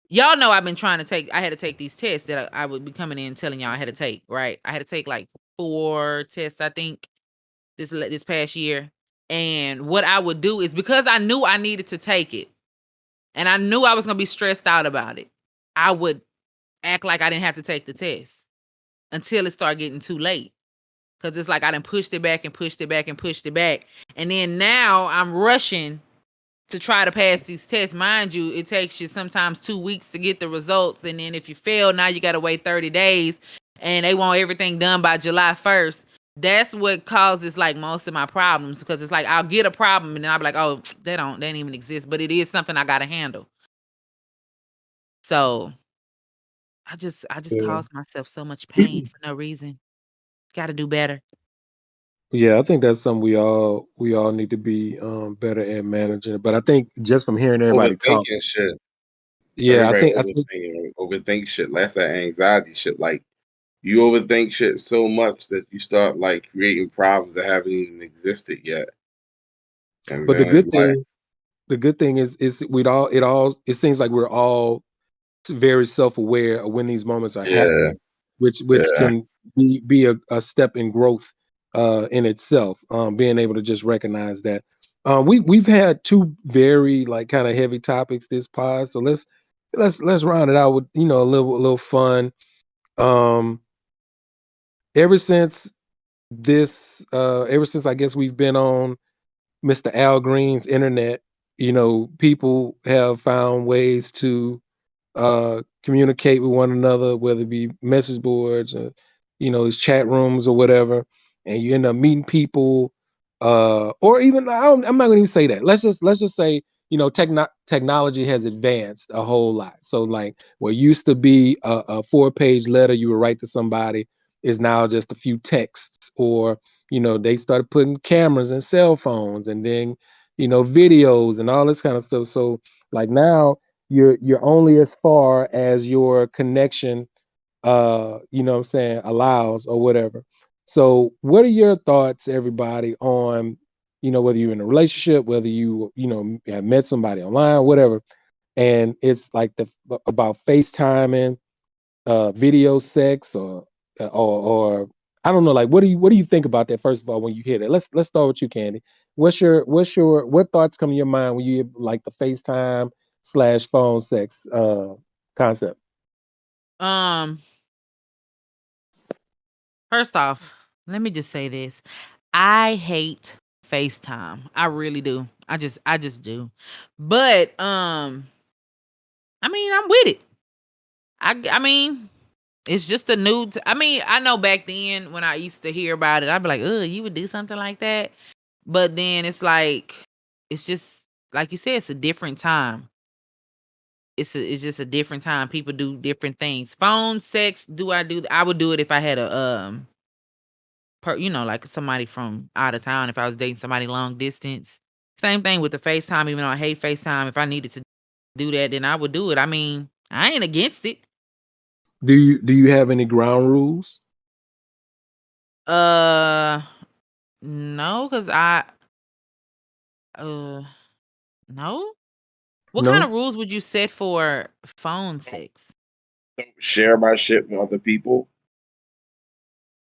Y'all know I've been trying to take. I had to take these tests that I would be coming in telling y'all I had to take. Right, I had to take like 4 tests, I think, this past year. And what I would do is because I knew I needed to take it, and I knew I was gonna be stressed out about it, I would act like I didn't have to take the test until it started getting too late. Cause it's like I done pushed it back and pushed it back and pushed it back, and then now I'm rushing to try to pass these tests. Mind you, it takes you sometimes 2 weeks to get the results. And then if you fail, now you got to wait 30 days and they want everything done by July 1st. That's what causes like most of my problems because it's like I'll get a problem and then I'll be like, oh, they don't even exist. But it is something I got to handle. So I just yeah. caused myself so much pain for no reason. Got to do better. Yeah, I think that's something we all need to be better at managing. But I think just from hearing everybody talk, Overthinking shit. yeah, I Everybody think I think overthink shit. That's that anxiety shit. Like you overthink shit so much that you start like creating problems that haven't even existed yet. And but the then it's good like, thing the good thing is it seems like we're all very self-aware of when these moments are yeah, happening, which yeah, can be a step in growth in itself. Being able to just recognize that. We've had two very like kind of heavy topics this pod, so let's round it out with a little fun. Um, ever since ever since I guess we've been on Mr. Al Green's internet, people have found ways to communicate with one another, whether it be message boards or these chat rooms or whatever, and you end up meeting people, or even I'm not going to even say that. Let's just say technology has advanced a whole lot. So like what used to be a 4-page letter you would write to somebody is now just a few texts, or they started putting cameras and cell phones, and then videos and all this kind of stuff. So like now you're only as far as your connection what I'm saying, allows or whatever. So what are your thoughts, everybody, on whether you're in a relationship, whether you have met somebody online, whatever, and it's like about FaceTiming, video sex, or I don't know, like what do you think about that? First of all, when you hear that, let's start with you, Candy. What thoughts come to your mind when you hear like the FaceTime slash phone sex concept? Um, First off, let me just say this. I hate FaceTime. I really do. I just do. But I mean, I'm with it. I mean, it's just a new I mean, I know back then when I used to hear about it, I'd be like, "Oh, you would do something like that?" But then it's just like you said, it's a different time. It's just a different time. People do different things. Phone sex, I would do it if I had a like somebody from out of town, if I was dating somebody long distance. Same thing with the FaceTime, even though I hate FaceTime. If I needed to do that, then I would do it. I mean, I ain't against it. Do you have any ground rules? Uh no, because uh no. What kind of No. rules would you set for phone sex? don't share my shit with other people.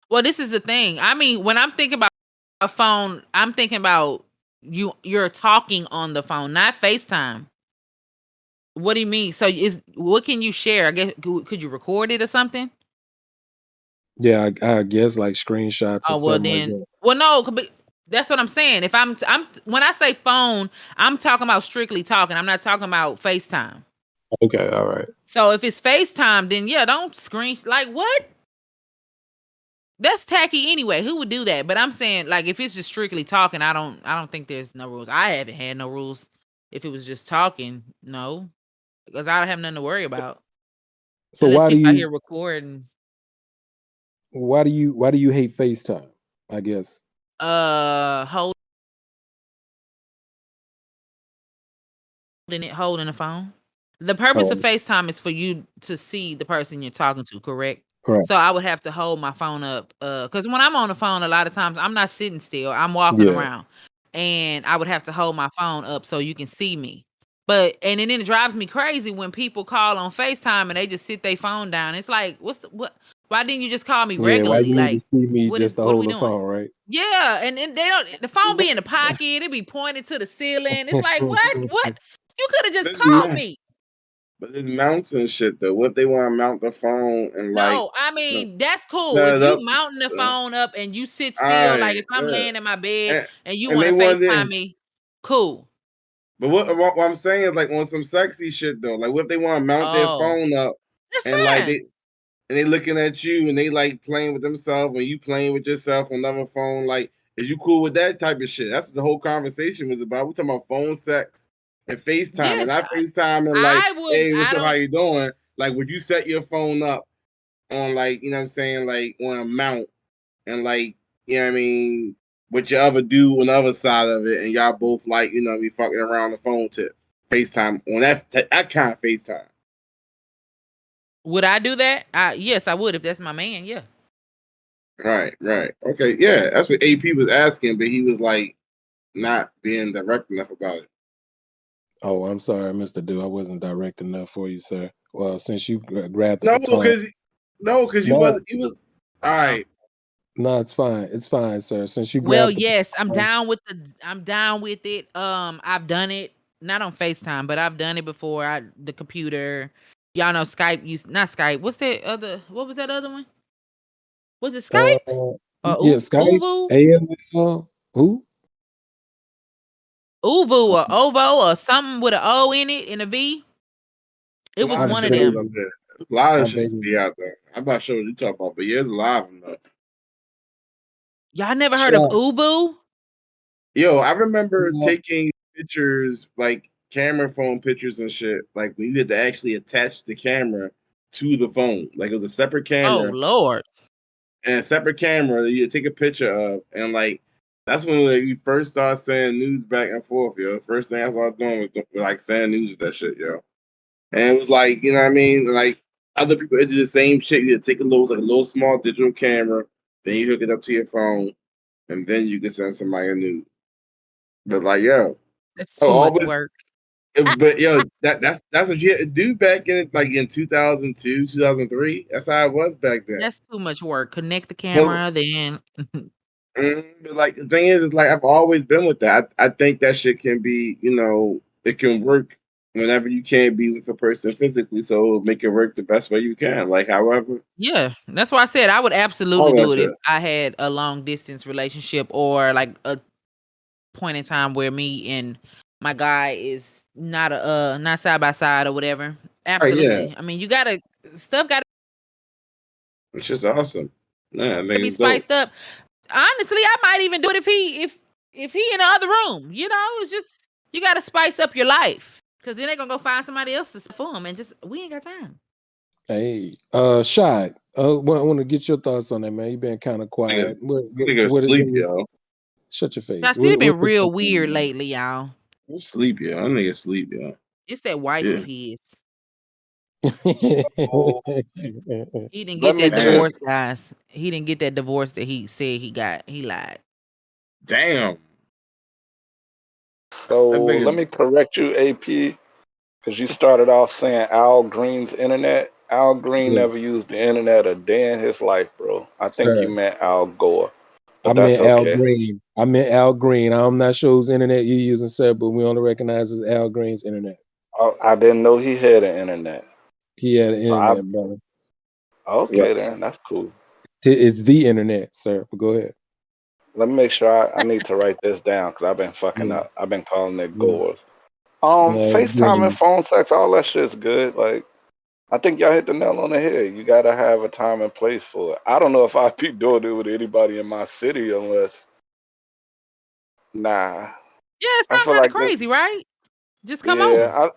Well, this is the thing. I mean, when I'm thinking about a phone, I'm thinking about you're talking on the phone, not FaceTime. What do you mean? So what can you share? I guess could you record it or something? Yeah, I guess like screenshots or Oh well, something like then. that. Well, no, that's what I'm saying. If I'm when I say phone, I'm talking about strictly talking. I'm not talking about FaceTime. Okay, all right. So if it's FaceTime, then yeah, don't screen like what? That's tacky anyway. Who would do that? But I'm saying like if it's just strictly talking, I don't think there's no rules. I haven't had no rules. If it was just talking, no, because I don't have nothing to worry about So unless why do people out here you recording. why do you hate FaceTime? I guess. Holding holding the phone. The purpose of Oh, FaceTime is for you to see the person you're talking to, correct? correct. So I would have to hold my phone up, because when I'm on the phone, a lot of times I'm not sitting still. I'm walking Yeah. around, and I would have to hold my phone up so you can see me. But and then it drives me crazy when people call on FaceTime and they just sit their phone down. It's like, what? Why didn't you just call me Yeah, why regularly? you need to Like, see me just to what are hold we the doing? phone, right? Yeah, and they don't. The phone be in the pocket. It be pointed to the ceiling. It's like, what? What? You could have just This called mount, me. but this mounts and shit though. What if they want to mount the phone and like No, I no, mean that's cool. set If it you up? mounting the phone up and you sit All still, like right, if I'm laying in my bed and, and you and want they to FaceTime wanted. me, cool. But what I'm saying is like on some sexy shit though. Like what if they want to mount their Oh, phone up that's and like fine. they looking at you and they like playing with themselves and you playing with yourself on another phone. Like, is you cool with that type of shit? That's what the whole conversation was about. We're talking about phone sex and FaceTime. Yes, And I FaceTime and like, I would. hey, what's I up? How don't. you doing? Like, would you set your phone up on like, you know what I'm saying, like on a mount and like, you know what I mean, with your other dude on the other side of it, and y'all both like, you know, be fucking around the phone to FaceTime on that kind of FaceTime. Would I do that? Yes, I would if that's my man. Yeah. Right, right. Okay, yeah, that's what AP was asking, but he was like not being direct enough about it. Oh, I'm sorry, Mr. Do. I wasn't direct enough for you, sir. Well, since you grabbed the No, baton. because you No, wasn't. You was all Oh. right. no, it's fine. It's fine, sir. Since you Well, grabbed the yes, I'm baton. down with I'm down with it. I've done it not on FaceTime, but I've done it before. The computer. Y'all know Skype not Skype. What's that other? What was that other one? Was it Uh, Skype or yeah, Skype, Uvu? AML, who? Uvu or Ovo or something with an O in it and a V. It A was lot I of one of shit beg is them. up you. there. A lot I of shit beg should be you. out there. I'm not sure what you talking about, but yeah, there's a lot of them though. Y'all never heard of Shot. Uvu? Yo, I remember No, taking pictures, like camera phone pictures and shit. Like when you had to actually attach the camera to the phone, like it was a separate Oh camera Lord. and a separate camera that you take a picture of, and like that's when like, we first started sending news back and forth, yo. The first thing I started doing was like sending news with that shit, yo. And it was like, you know what I mean? Like other people did the same shit. You take a little small digital camera, then you hook it up to your phone, and then you can send somebody a nude. But like, yo, That's oh, too much always. work. But yo, that's what you had to do back in like in 2002, 2003. That's how it was back then. That's too much work. Connect the But camera, then But like the thing is like I've always been with that. I think that shit can be, it can work whenever you can't be with a person physically. So make it work the best way you can. Like however, yeah. That's why I said I would absolutely all that do it if shit. I had a long distance relationship or like a point in time where me and my guy is not side by side or whatever. All right, yeah, Absolutely. I mean, you gotta stuff got it's just awesome. Yeah, I to think be it's dope. spiced up. Honestly, I might even do it if he in the other room. You know, it's just you gotta spice up your life. Cause then they're gonna go find somebody else to for them and just we ain't got time. hey, Shy. I want to get your thoughts on that, man. You've been kind of Nigga, quiet. nigga What is sleep, in your, yo. shut your face. I see it What's been the real weird lately, y'all. Sleep, yo. That nigga sleep, yo. It's that wife Yeah. of his. So He didn't let get me that Damn. divorce, just guys. He didn't get that divorce that he said he got. He lied. Damn. That so let nigga. me correct you, AP, because you started off saying Al Green's internet. Al Green Yeah, never used the internet a day in his life, bro. I think you sir. meant Al Gore, I but that's meant Al okay. Green. I'm not sure whose internet you're using, sir, but we only recognize as Al Green's internet. I didn't know he had an internet. He had an So I internet, brother. okay then, that's cool. It's the internet, sir. But go ahead. Let me make sure I need to write this down because I've been fucking Yeah, up. I've been calling it yeah. gores. No, FaceTime and phone sex, all that shit's good. Like I think y'all hit the nail on the head. You gotta have a time and place for it. I don't know if I'd be doing it with anybody in my city unless nah. Yeah, it's I not feel kind of like crazy, right? Just come over. yeah,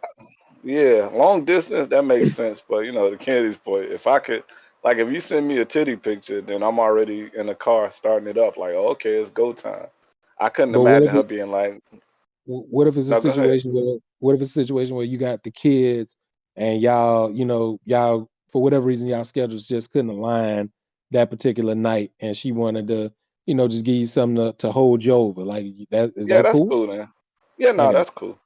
yeah, long distance that makes sense, but you know, the Kennedy's point. If I could, like, if you send me a titty picture, then I'm already in the car starting it up. Like, oh, okay, it's go time. I couldn't but what imagine if her it, being like, what if it's a "No, go ahead." situation where you got the kids and y'all, y'all for whatever reason y'all schedules just couldn't align that particular night, and she wanted to, just give you something to hold you over. Like that, is Yeah, that that's cool? cool then. Yeah, I no, got that's cool.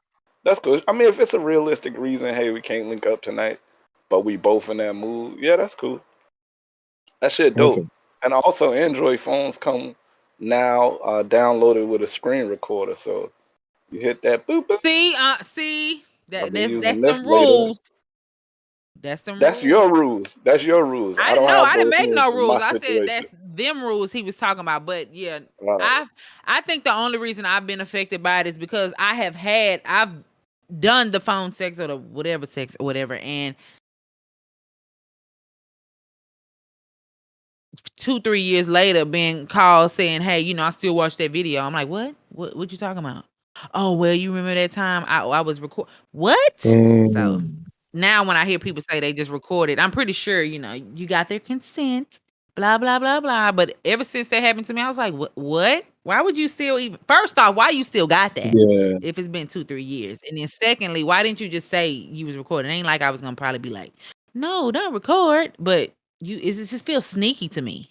That's cool. I mean, if it's a realistic reason, hey, we can't link up tonight, but we both in that mood. Yeah, that's cool. That shit you. Okay. dope. And also, Android phones come now downloaded with a screen recorder, so you hit that boop boop. See, I'll that be that's using this them later. rules. That's them That's rules. your rules. That's your rules. I I don't know have I didn't those make rules no in my rules. I said situation. that's them rules he was talking about. But yeah, Uh, I think the only reason I've been affected by it is because I've done the phone sex or the whatever sex or whatever, and 2-3 years later being called saying, hey, I still watch that video. I'm like, what you talking about? Oh, well, you remember that time I was what? So Mm, now when I hear people say they just recorded, I'm pretty sure, you got their consent, blah, blah, blah, blah. But ever since that happened to me, I was like, what? Why would you still even, first off, why you still got that yeah, if it's been 2-3 years? And then secondly, why didn't you just say you was recording? It ain't like I was going to probably be like, no, don't record. But it just feels sneaky to me.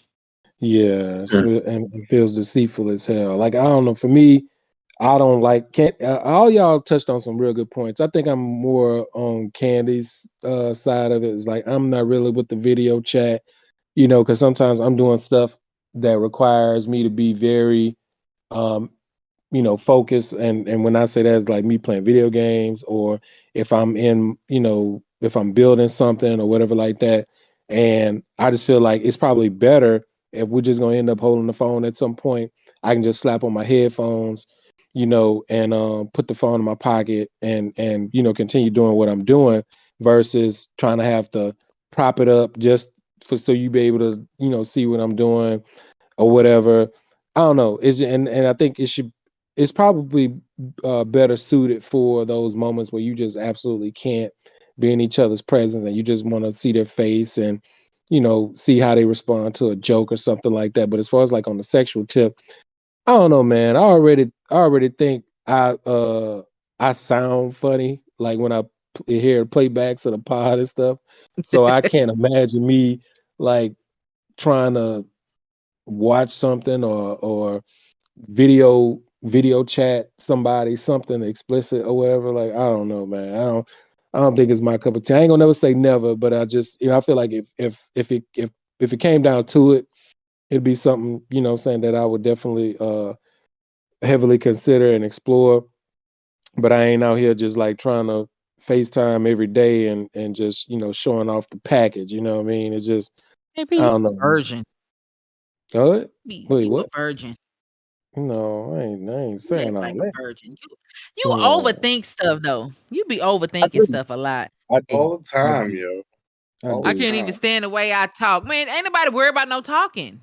yeah. And it feels deceitful as hell. Like I don't know. For me, I don't like can't all y'all touched on some real good points. I think I'm more on Candy's side of it. It's like I'm not really with the video chat, because sometimes I'm doing stuff that requires me to be very um focus. And when I say that, it's like me playing video games, or if I'm in, if I'm building something or whatever like that. And I just feel like it's probably better if we're just gonna end up holding the phone at some point. I can just slap on my headphones, and put the phone in my pocket and continue doing what I'm doing versus trying to have to prop it up just for so you be able to see what I'm doing or whatever. I don't know. And I think it's probably better suited for those moments where you just absolutely can't be in each other's presence and you just want to see their face and see how they respond to a joke or something like that. But as far as like on the sexual tip, I don't know, man. I already think I sound funny like when I hear playbacks of the pod and stuff. So I can't imagine me like trying to watch something or video chat somebody something explicit or whatever. Like I don't know, man. I don't think it's my cup of tea. I ain't gonna never say never, but I just I feel like if it came down to it, it'd be something saying that I would definitely heavily consider and explore. But I ain't out here just like trying to FaceTime every day and just showing off the package. You know what I mean? It's just I Maybe don't know. virgin. What? Wait, You a what? virgin. No, I ain't You act saying all like that. a virgin. You No, overthink stuff though. You be I overthinking do. stuff a lot. I do. All the I time, do. yo. I All the I do. can't even time. stand the way I talk. Man, ain't nobody worried about no talking.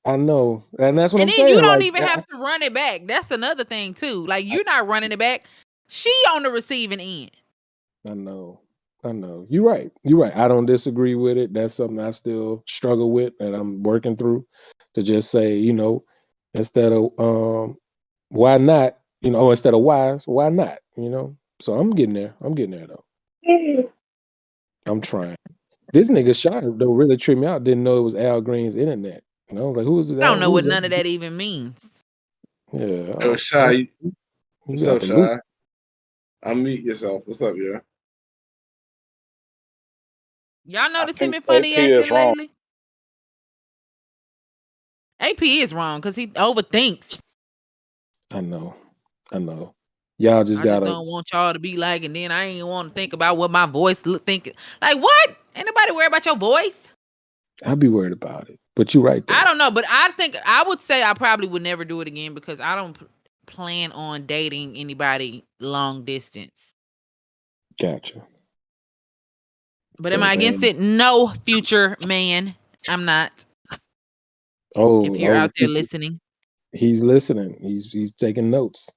I know, and that's what And I'm then you saying. don't Like, even have to run it back. That's another thing too. Like you're not running it back. She on the receiving end. I know, I know. You're right. You're right. I don't disagree with it. That's something I still struggle with, and I'm working through. To just say, instead of why not? Instead of why, so why not? So I'm getting there. I'm getting there though. I'm trying. This nigga shot it though really tripped me out. Didn't know it was Al Green's internet. Like who's I don't that? know what Who's none of that? that even means. Yeah, Yo, Shy, you what's got up, the loop. Shy? Unmute yourself. What's up, yo? Y'all I notice him think in funny AP is acting wrong. lately? AP is wrong because he overthinks. I know. I know. Y'all just I just gotta. don't want y'all to be like, and then I ain't want to think about what my voice look thinking. Like what? Anybody worry about your voice? I'd be worried about it. But you're right I though. don't know, but I think I would say I probably would never do it again because I don't plan on dating anybody long distance. Gotcha. But am I against it? No, future man. I'm not. If you're out there listening. He's listening. He's taking notes.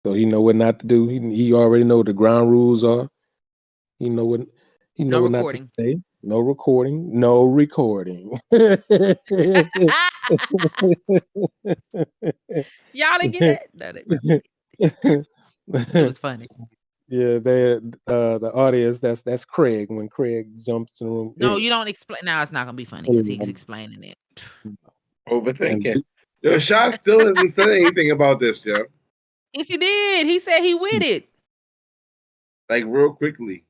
So he know what not to do. He already know what the ground rules are. He know what No what not to recording. say. No recording. No recording. Y'all didn't get that? No, they probably did. It was funny. Yeah, the audience. That's Craig when Craig jumps in the room. No, Anyway. you don't explain. Now it's not gonna be funny because he's explaining it. Overthinking. Yo, Shaw still hasn't said anything about this, yo. Yes, he did. He said he with it. Like real quickly.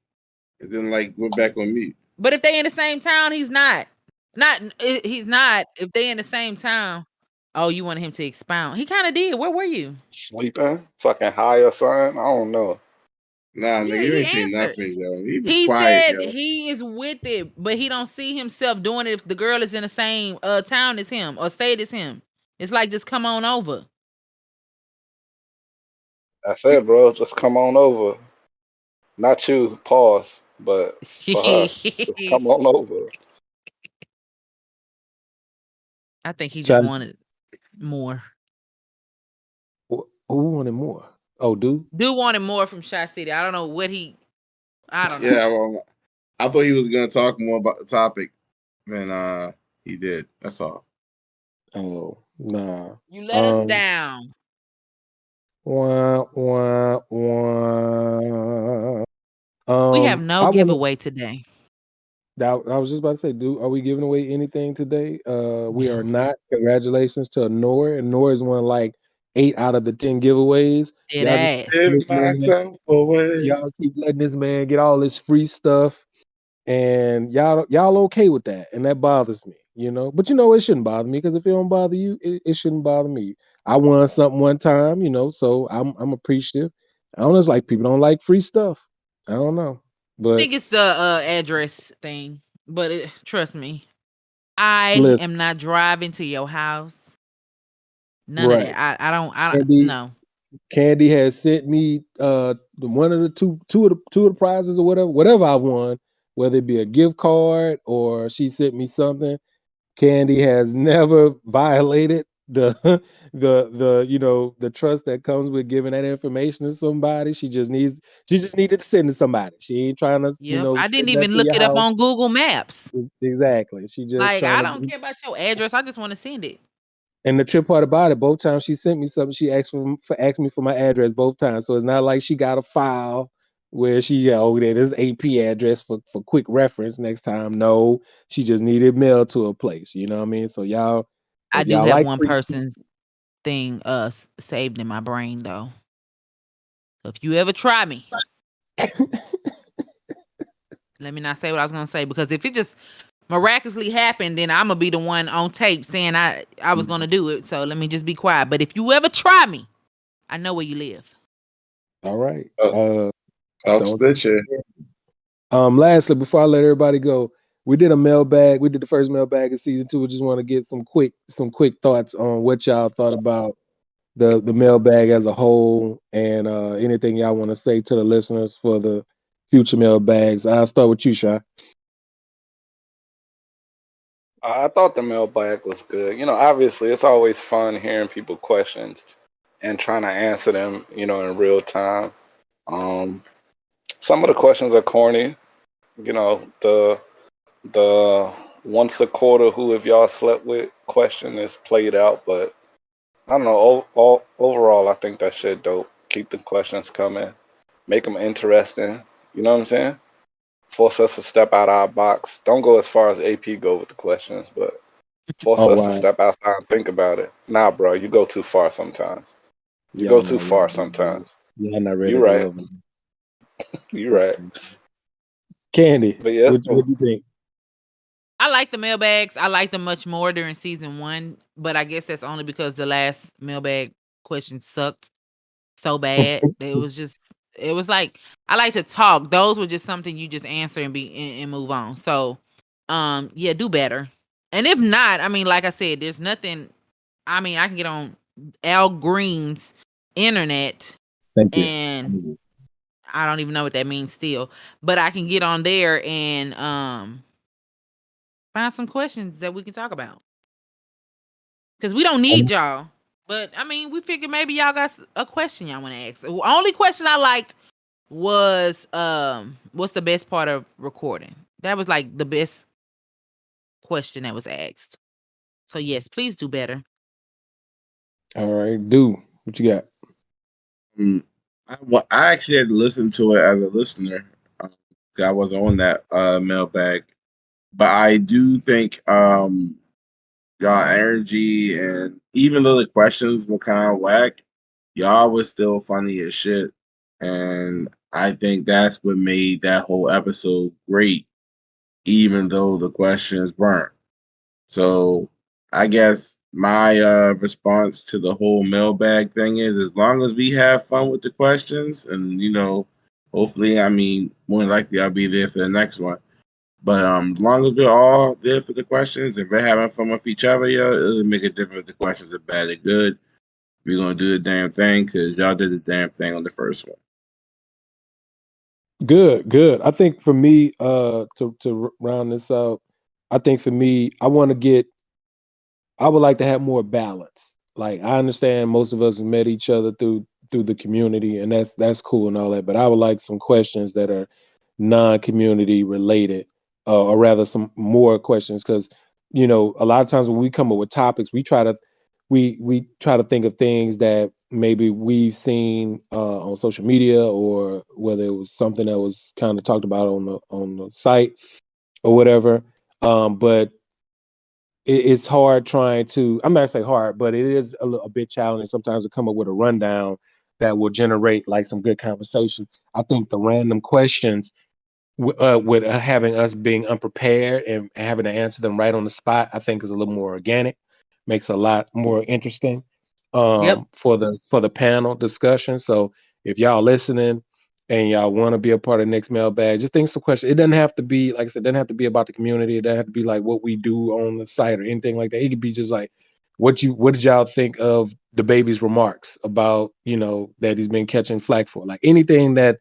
And then like went back on mute. But if they in the same town, he's not. He's not. If they in the same town. Oh, you wanted him to expound. He kind of did. Where were you? Sleeping? Fucking high or something? I don't know. Nah, Yeah, nigga, you he ain't saying answered. nothing, yo. He was He quiet, said yo. he is with it, but he don't see himself doing it if the girl is in the same town as him or state as him. It's like just come on over. That's it, bro. Just come on over. Not you, pause, but for her, just come on over. I think he just wanted more. Who wanted more? Oh, dude wanted more from Shot City. I don't know what he. I don't know. Yeah, well, I thought he was gonna talk more about the topic than he did. That's all. Oh, nah. You let us down. Wah, wah, wah. We have no giveaway today. I was just about to say, are we giving away anything today? We are not. Congratulations to Noor. And Noor is one like 8 out of the 10 giveaways. Y'all Give myself away. Y'all keep letting this man get all this free stuff, and y'all okay with that, and that bothers me, But it shouldn't bother me because if it don't bother you, it shouldn't bother me. I won something one time, so I'm appreciative. I don't know, it's like people don't like free stuff. I don't know. But I think it's the address thing. But trust me, I am not driving to your house. None of that. I don't know. Candy has sent me one of the two of the prizes or whatever I won, whether it be a gift card or she sent me something. Candy has never violated the the trust that comes with giving that information to somebody. She just needed to send it to somebody. She ain't trying to I didn't send that even to look your it up house. on Google Maps. Exactly. She just Like trying I to. don't care about your address. I just want to send it. And the trip part about it, both times she sent me something, she asked me for my address both times. So it's not like she got a file where there's AP address for quick reference next time. No, she just needed mail to a place. You know what I mean? So y'all, I if do y'all have like one person's thing saved in my brain though. So if you ever try me, let me not say what I was gonna say, because if it just miraculously happened, then I'm gonna be the one on tape saying I was gonna do it. So let me just be quiet. But if you ever try me, I know where you live. All right. Stitcher. Lastly, before I let everybody go, we did a mailbag. We did the first mailbag of season 2. We just want to get some quick thoughts on what y'all thought about the mailbag as a whole, and anything y'all want to say to the listeners for the future mailbags. I'll start with you, Shy. I thought the mailbag was good. Obviously, it's always fun hearing people questions and trying to answer them, in real time. Some of the questions are corny. The once a quarter who have y'all slept with question is played out, but I don't know. Overall, I think that shit dope. Keep the questions coming. Make them interesting. You know what I'm saying? Force us to step out our box. Don't go as far as AP go with the questions, but force us to step outside and think about it. Nah, bro, you go too far sometimes. You go too far sometimes. Yeah, I'm not ready. You right. You right. Candy, but yes, what do you think? I like the mailbags. I like them much more during season 1, but I guess that's only because the last mailbag question sucked. so bad. It was like, I like to talk. Those were just something you just answer and move on. So, yeah, do better. And if not, I mean, like I said, there's nothing. I mean, I can get on Al Green's internet, Thank you. and I don't even know what that means still, but I can get on there and find some questions that we can talk about. Because we don't need y'all. But I mean, we figured maybe y'all got a question y'all want to ask. The only question I liked was what's the best part of recording? That was like the best question that was asked. So yes, please do better. All right, do what you got? I actually had to listen to it as a listener. I wasn't on that mailbag, but I do think y'all energy, and even though the questions were kind of whack, y'all was still funny as shit. And I think that's what made that whole episode great, even though the questions weren't. So I guess my response to the whole mailbag thing is, as long as we have fun with the questions, and hopefully, I mean, more than likely I'll be there for the next one. But as long as we're all there for the questions and we're having fun with each other, yo, it doesn't make a difference if the questions are bad or good. We're gonna do the damn thing because y'all did the damn thing on the first one. Good, good. I think for me, to round this out, I think for me, I would like to have more balance. Like I understand most of us have met each other through the community, and that's cool and all that. But I would like some questions that are non-community related, or rather, some more questions, because a lot of times when we come up with topics, we try to think of things that maybe we've seen on social media, or whether it was something that was kind of talked about on the site or whatever. But it's hard trying to, I'm not gonna say hard, but it is a bit challenging sometimes to come up with a rundown that will generate like some good conversation. I think the random questions with having us being unprepared and having to answer them right on the spot, I think is a little more organic, makes a lot more interesting Yep. for the panel discussion. So if y'all listening and y'all want to be a part of next mailbag, just think some questions. It doesn't have to be, like I said, it doesn't have to be about the community. It doesn't have to be like what we do on the site or anything like that. It could be just like what did y'all think of the baby's remarks about, that he's been catching flack for? Like anything that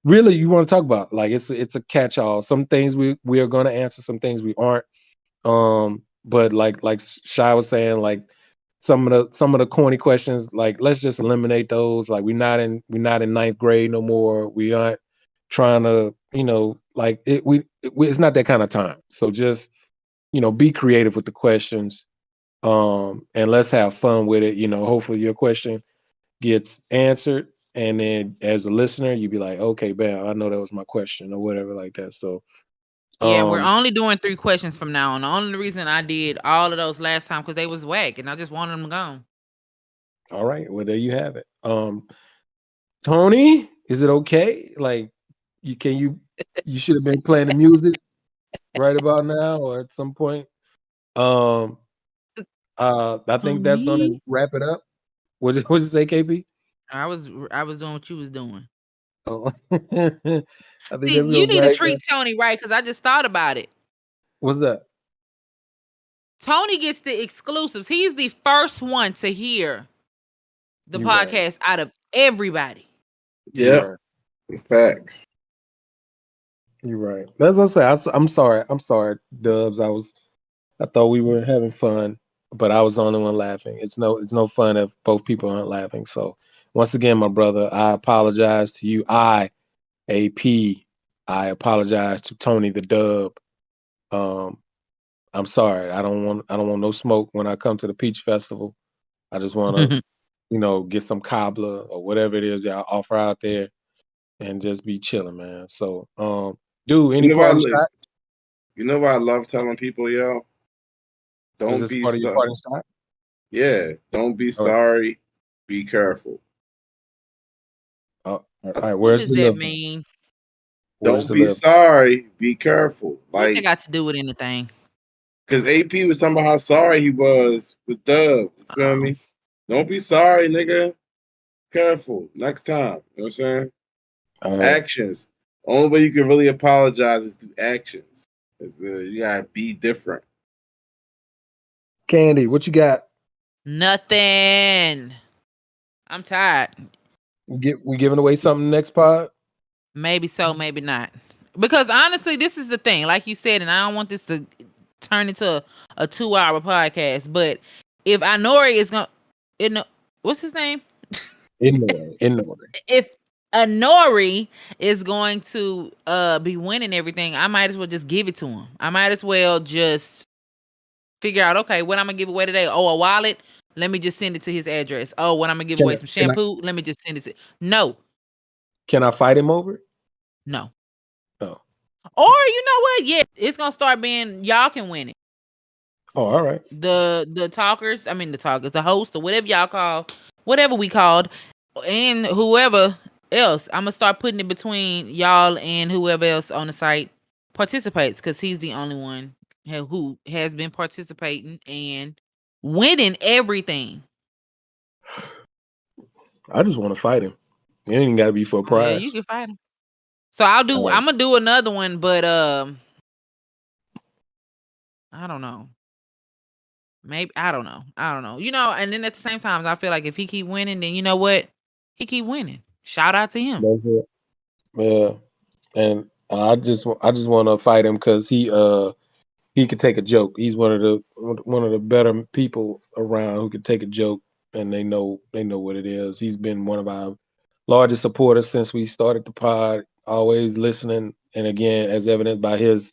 really you want to talk about. Like it's a catch-all. Some things we are going to answer, some things we aren't. But like Shy was saying, like some of the corny questions, like let's just eliminate those. Like we're not in ninth grade no more. We aren't trying to, like it's not that kind of time. So just be creative with the questions, and let's have fun with it. Hopefully your question gets answered, and then as a listener you be like, okay, bam, I know that was my question or whatever like that. So Yeah, we're um only doing 3 questions from now on. The only reason I did all of those last time because they was whack, and I just wanted them gone. all right, well, there you have it. Tony, is it okay? Like, you should have been playing the music right about now or at some point. Um, I think that's gonna Tony, wrap it up. What'd you say, KP? I was doing what you was doing. Oh, I think See, that's you gonna need to wrap Hey, it. treat Tony right because I just thought about it. What's that? Tony gets the exclusives. He's the first one to hear the You right. podcast out of everybody. You yep. right. Facts. You right. That's what I say. I'm sorry. I'm sorry, Dubs. I thought we were having fun, but I was the only one laughing. It's no fun if both people aren't laughing. So once again, my brother, I apologize to you. AP, I apologize to Tony the Dub. Um, I'm sorry. I don't want no smoke when I come to the Peach Festival. I just want to, get some cobbler or whatever it is y'all offer out there and just be chilling, man. So, dude, You any know what? parting shot? You know what I love telling people, yo? Is Don't this be part of your so. parting shot? Yeah, don't be All right. sorry. Be careful. All right. What Where's does the that live? mean? Where's Don't the be live? sorry. Be careful. What they Like, got to do with anything? because AP was talking about how sorry he was with Dub. You feel Um, me? Don't be sorry, nigga. Careful. Next time. You know what I'm saying? Right. Actions. Only way you can really apologize is through actions. You gotta be different. Candy, what you got? Nothing. I'm tired. We giving away something next pod? Maybe so, maybe not. Because honestly, this is the thing, like you said, and I don't want this to turn into a 2-hour podcast. But if Anori is gonna, what's his name? Inori. If Anori is going to be winning everything, I might as well just give it to him. I might as well just figure out, okay, what I'm gonna give away today. Oh, a wallet. Let me just send it to his address. Oh, what I'm gonna give away some shampoo. Let me just send it to. No. Can I fight him over it? No. Oh. Or you know what? Yeah, it's gonna start being y'all can win it. Oh, all right. The talkers, the host or whatever y'all call, whatever we called, and whoever else. I'm gonna start putting it between y'all and whoever else on the site participates, because he's the only one who has been participating and winning everything. I just want to fight him. It ain't gotta be for a prize. Yeah, you can fight him. So I'm gonna do another one, but I don't know. Maybe I don't know. You know, and then at the same time, I feel like if he keep winning, then you know what? He keep winning. Shout out to him. Yeah, and I just want to fight him because he could take a joke. He's one of the better people around who could take a joke, and they know what it is. He's been one of our largest supporters since we started the pod. Always listening, and again, as evidenced by his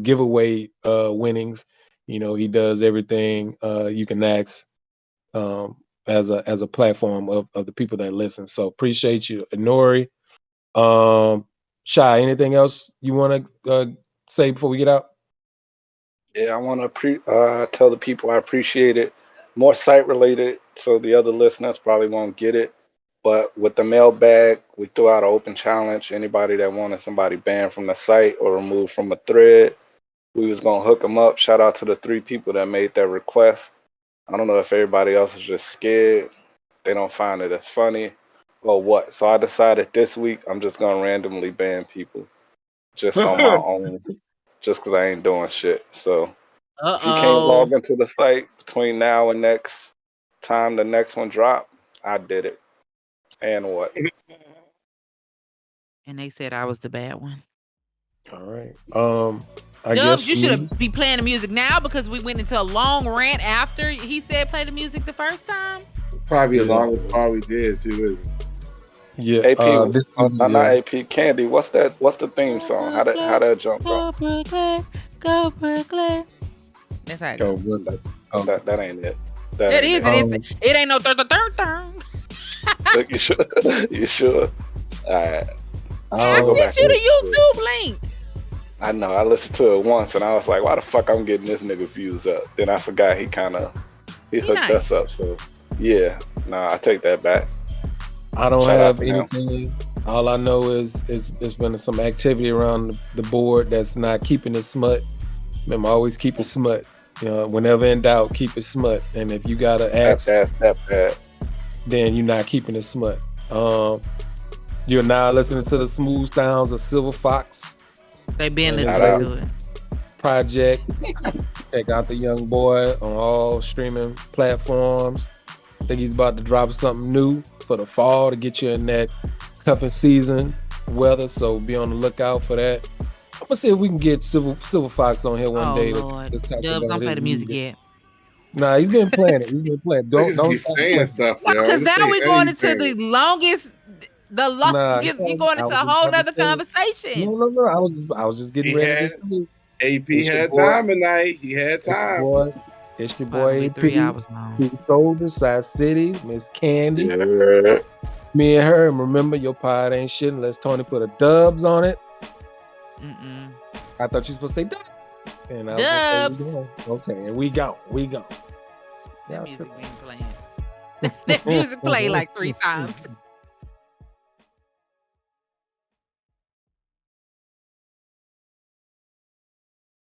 giveaway winnings. You know, he does everything you can ask as a platform of the people that listen. So appreciate you, Nori. Shy, anything else you want to say before we get out? Yeah, I want to tell the people I appreciate it. More site related, so the other listeners probably won't get it. But with the mailbag, we threw out an open challenge. Anybody that wanted somebody banned from the site or removed from a thread, we was gonna hook them up. Shout out to the 3 people that made that request. I don't know if everybody else is just scared, they don't find it as funny, or what. So I decided this week I'm just gonna randomly ban people, just on my own, just because I ain't doing shit. So if you can't log into the site between now and next time the next one drop, I did it. And what? And they said I was the bad one. All right. I guess you should be playing the music now, because we went into a long rant after he said play the music the first time. Probably the longest part we did too, isn't it? Yeah. AP, not AP. Candy. What's that? What's the theme song? How that jump go? Go Brooklyn, go Brooklyn. That's how it goes. That ain't it. It is. It ain't no third. Look, you sure? You sure? All right. I sent you the YouTube link. I know. I listened to it once and I was like, "Why the fuck I'm getting this nigga views up?" Then I forgot he hooked us up. So yeah, I take that back. I don't have anything. All I know is there's been some activity around the board that's not keeping it smut. Remember, always keep it smut. You know, whenever in doubt, keep it smut. And if you gotta ask, that bad, then you're not keeping it smut. You're now listening to the smooth sounds of Silver Fox. They been listening to it. Project. Check out the young boy on all streaming platforms. I think he's about to drop something new for the fall to get you in that cuffing season weather. So be on the lookout for that. I'm gonna see if we can get Silver Fox on here one day. Lord. Dubs, don't play the music yet. Nah, he's been playing it. Don't saying stuff, yo. Because now we're going into the longest. You're going into a whole nother conversation. No. I was just getting ready to AP had time tonight. He had time. It's your boy AP. 3 hours long. Soldier, Side City, Miss Candy. Yeah. Me and her. And remember, your pod ain't shit unless Tony put a dubs on it. I thought you were supposed to say dubs. And I was gonna say, okay, and we go. That music we ain't playing. That music played like 3 times.